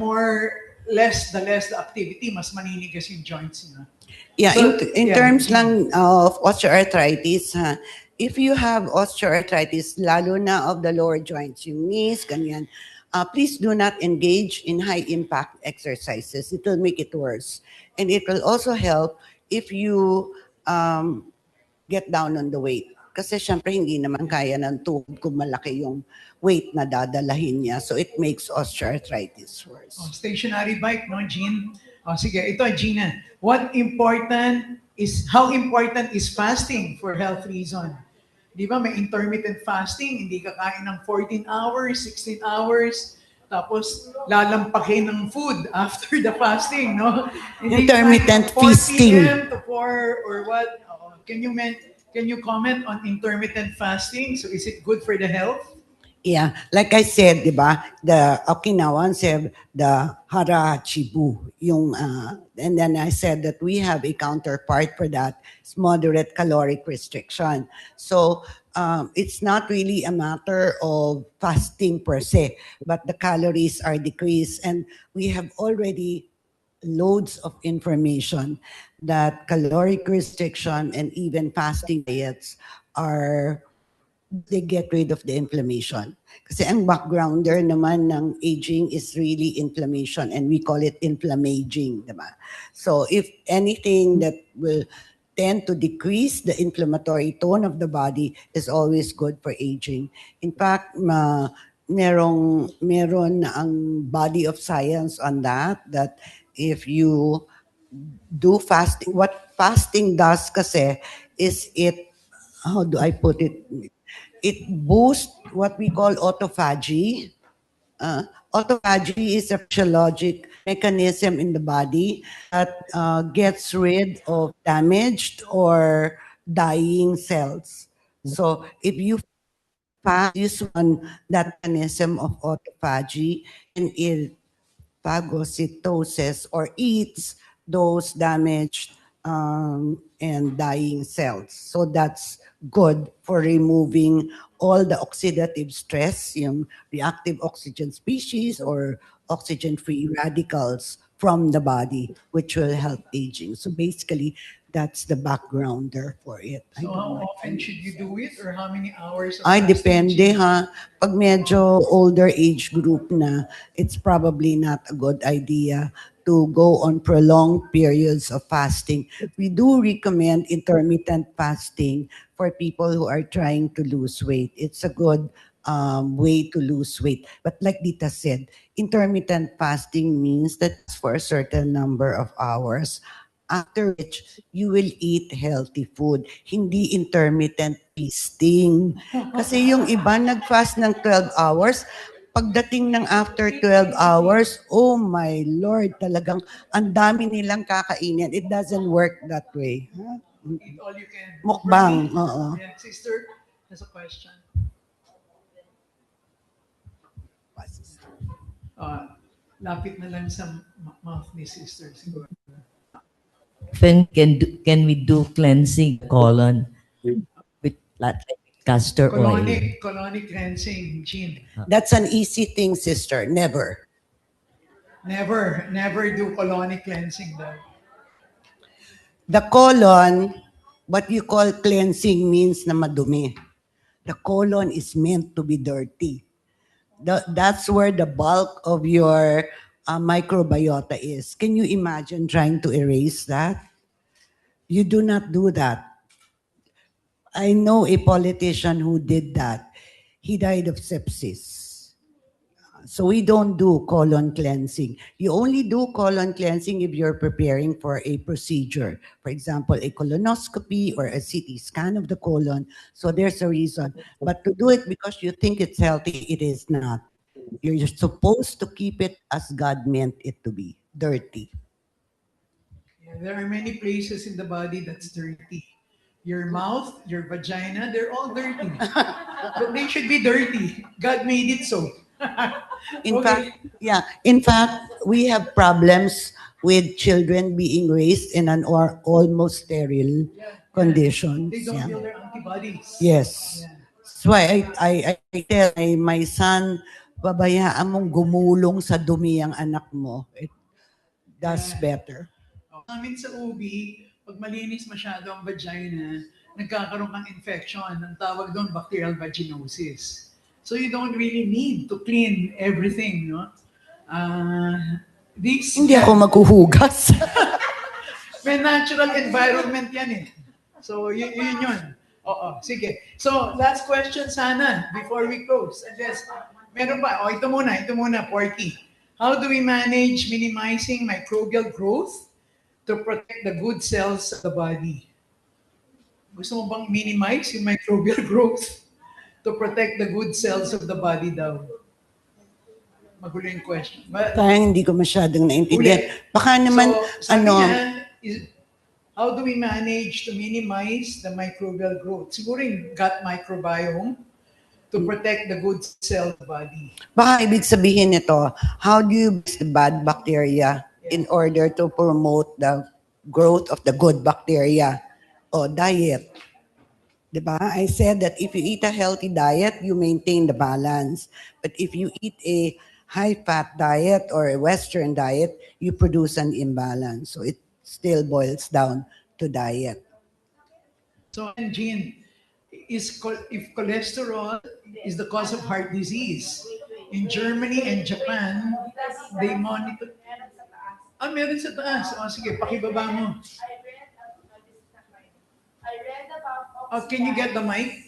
less the activity, mas maninigas yung joints niya. Yeah, So, in yeah. terms lang of osteoarthritis, if you have osteoarthritis, lalo na of the lower joints, yung knees, ganyan, please do not engage in high-impact exercises. It will make it worse. And it will also help if you get down on the weight. Kasi syempre hindi naman kaya ng tuhod kung malaki yung weight na dadalahin niya. So it makes osteoarthritis worse. Oh, stationary bike, no, Jean? Oh, sige, ito, Gina. How important is fasting for health reason? Di ba, may intermittent fasting, hindi kakain ng 14 hours, 16 hours, tapos lalampakin ng food after the fasting, no? Hindi Intermittent kain 4 feasting. p.m. to 4 or what? Can you comment on intermittent fasting? So is it good for the health? Yeah, like I said, di ba, the Okinawans have the harachibu, and then I said that we have a counterpart for that, it's moderate caloric restriction. So it's not really a matter of fasting per se, but the calories are decreased, and we have already loads of information that caloric restriction and even fasting diets they get rid of the inflammation. Kasi ang backgrounder naman ng aging is really inflammation, and we call it inflammaging, diba? So if anything that will tend to decrease the inflammatory tone of the body is always good for aging. In fact, meron na ang body of science on that if you do fasting, what fasting does kasi is how do I put it? It boosts what we call autophagy. Autophagy is a physiologic mechanism in the body that gets rid of damaged or dying cells. So if you use that mechanism of autophagy, and it phagocytoses or eats those damaged and dying cells. So that's good for removing all the oxidative stress, yung reactive oxygen species or oxygen-free radicals from the body, which will help aging. So basically, that's the backgrounder for it. So how often should you do it, or how many hours? Of Ay, fasting? depende ha. Pag medyo older age group na, it's probably not a good idea to go on prolonged periods of fasting. We do recommend intermittent fasting for people who are trying to lose weight. It's a good way to lose weight. But like Dita said, intermittent fasting means that it's for a certain number of hours, after which you will eat healthy food. Hindi intermittent feasting. Kasi yung iba nag-fast ng 12 hours, pagdating ng after 12 hours, oh my Lord, talagang ang dami nilang kakainin. It doesn't work that way. Huh? Eat all you can. Mukbang, oo. Yeah, sister has a question. Lapit na lang sa mouth ni sister siguro. Can we do cleansing colon with like castor oil? Colonic cleansing, Jean. That's an easy thing, sister. Never. Never do colonic cleansing though. The colon, what you call cleansing means na madumi. The colon is meant to be dirty. That's where the bulk of your microbiota is. Can you imagine trying to erase that? You do not do that. I know a politician who did that. He died of sepsis. So we don't do colon cleansing. You only do colon cleansing if you're preparing for a procedure. For example, a colonoscopy or a CT scan of the colon. So there's a reason. But to do it because you think it's healthy, it is not. You're supposed to keep it as God meant it to be, dirty. There are many places in the body that's dirty. Your mouth, your vagina, they're all dirty. But they should be dirty. God made it so. In Okay. fact, yeah. In fact, we have problems with children being raised in an or almost sterile conditions. They don't Yeah. build their antibodies. Yes. That's why I tell my son, babayaan mong gumulong sa dumi ang anak mo. It does better. Amin sa OB, pag malinis masyado ang vagina, nagkakaroon kang infection. Ang tawag doon, bacterial vaginosis. So you don't really need to clean everything, no? Hindi ako maghuhugas. May natural environment yan eh. So yun yun. Oo, sige. So last question sana before we close. Unless, meron ba? Ito muna, Porky. How do we manage minimizing microbial growth to protect the good cells of the body? Gusto mo bang minimize yung microbial growth to protect the good cells of the body daw? Magulo yung question. Parang hindi ko masyadong naintindihan. Baka naman, sabi niya, how do we manage to minimize the microbial growth? Siguro yung gut microbiome to protect the good cell of the body. Baka ibig sabihin nito, how do you mix the bad bacteria in order to promote the growth of the good bacteria? O diet. Diba? I said that if you eat a healthy diet, you maintain the balance. But if you eat a high-fat diet or a Western diet, you produce an imbalance. So it still boils down to diet. So, Jean, if cholesterol is the cause of heart disease, in Germany and Japan, they monitor. Meron sa taas. Sige, pakibaba mo. Can you get the mic?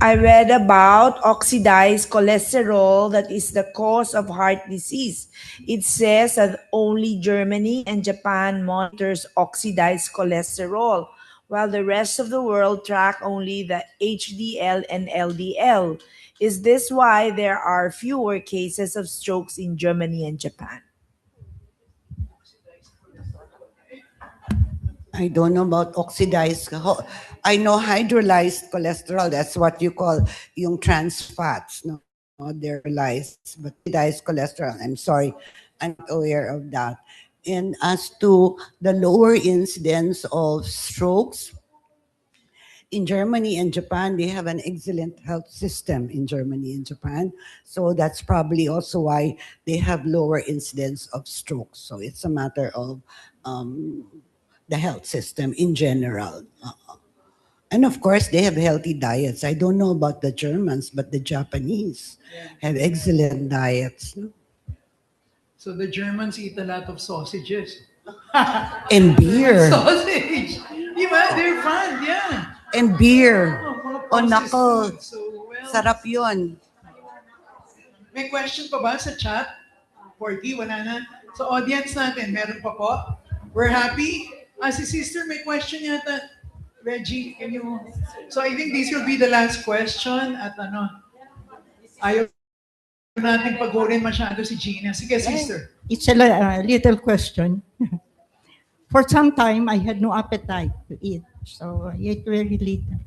I read about oxidized cholesterol that is the cause of heart disease. It says that only Germany and Japan monitors oxidized cholesterol, while the rest of the world track only the HDL and LDL. Is this why there are fewer cases of strokes in Germany and Japan? I don't know about oxidized. I know hydrolyzed cholesterol. That's what you call yung trans fats. No, they're lyzed, but oxidized cholesterol. I'm sorry, I'm not aware of that. And as to the lower incidence of strokes, in Germany and Japan, they have an excellent health system in Germany and Japan. So that's probably also why they have lower incidence of strokes. So it's a matter of the health system in general. And of course, they have healthy diets. I don't know about the Germans, but the Japanese have excellent diets. So the Germans eat a lot of sausages. And beer. Sausage! Diba? They're fun, yeah. And beer. Oh, nako. Sarap yun. May question pa ba sa chat? Porky, wala na. Sa audience natin, meron pa po? We're happy? Si sister, may question yata. Reggie, can you? So I think this will be the last question at ayaw natin pagurin masyado si Gina. Sige, sister. It's a little question. For some time, I had no appetite to eat, so I ate very little.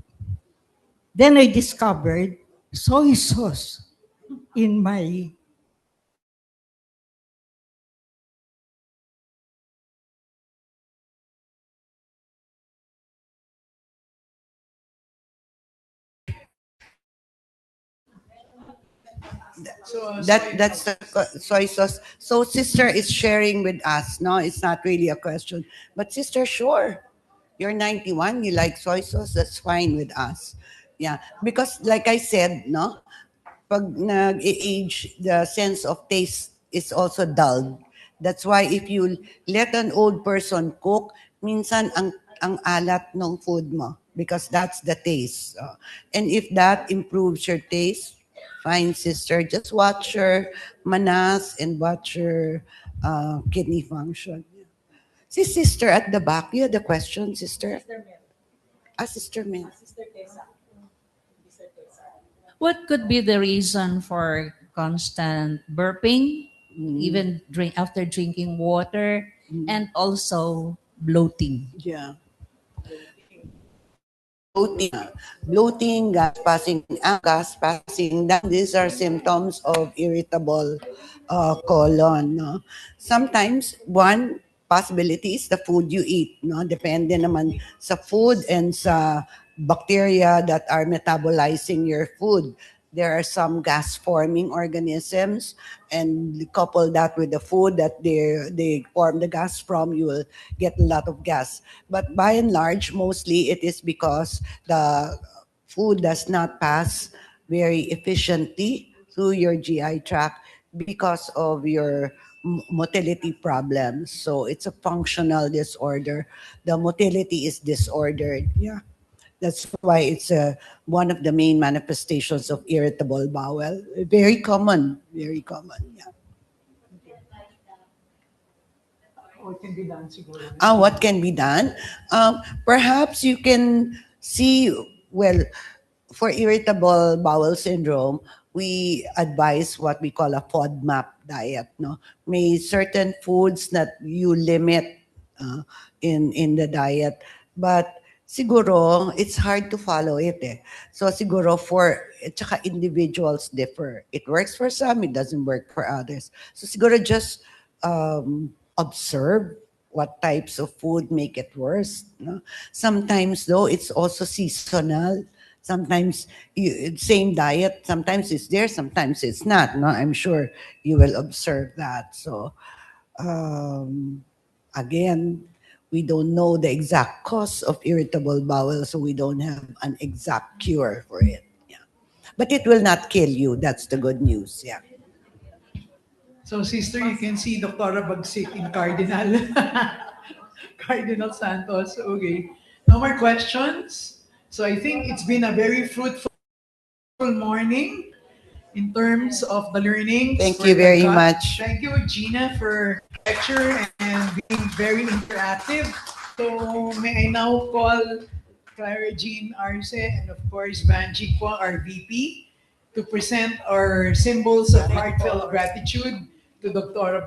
Then I discovered soy sauce in my That's the soy sauce. So sister is sharing with us. No, it's not really a question. But sister, sure. You're 91, you like soy sauce, that's fine with us. Yeah. Because like I said, no, pag nag-age, the sense of taste is also dulled. That's why if you let an old person cook, minsan ang alat ng food mo because that's the taste. And if that improves your taste, fine, sister. Just watch your manas and watch your kidney function. Si sister at the back, you had the question, sister? Sister Mel. What could be the reason for constant burping, even after drinking water, and also bloating. Yeah. Bloating, gas passing down. These are symptoms of irritable colon. No? Sometimes one possibility is the food you eat. No? Depende naman sa food and sa bacteria that are metabolizing your food. There are some gas-forming organisms, and couple that with the food that they form the gas from, you will get a lot of gas. But by and large, mostly it is because the food does not pass very efficiently through your GI tract because of your motility problems. So it's a functional disorder. The motility is disordered. Yeah. That's why it's one of the main manifestations of irritable bowel. Very common, very common. Yeah. What can be done, siguro? What can be done? Perhaps you can see, well, for irritable bowel syndrome, we advise what we call a FODMAP diet. No, may certain foods that you limit in the diet, but siguro it's hard to follow it. So siguro tsaka individuals differ. It works for some, it doesn't work for others. So siguro just observe what types of food make it worse. No? Sometimes though, it's also seasonal. Sometimes same diet, sometimes it's there, sometimes it's not. No, I'm sure you will observe that. So again, we don't know the exact cause of irritable bowel, so we don't have an exact cure for it. Yeah. But it will not kill you. That's the good news. Yeah. So, sister, you can see Dr. Bagsik in Cardinal. Cardinal Santos. Okay. No more questions? So I think it's been a very fruitful morning in terms of the learning. Thank you very much. Thank you, Gina, for lecture and being very interactive. So may I now call Clara Jean Arce and of course Banji Kwong, our VP, to present our symbols of heartfelt gratitude to Dr.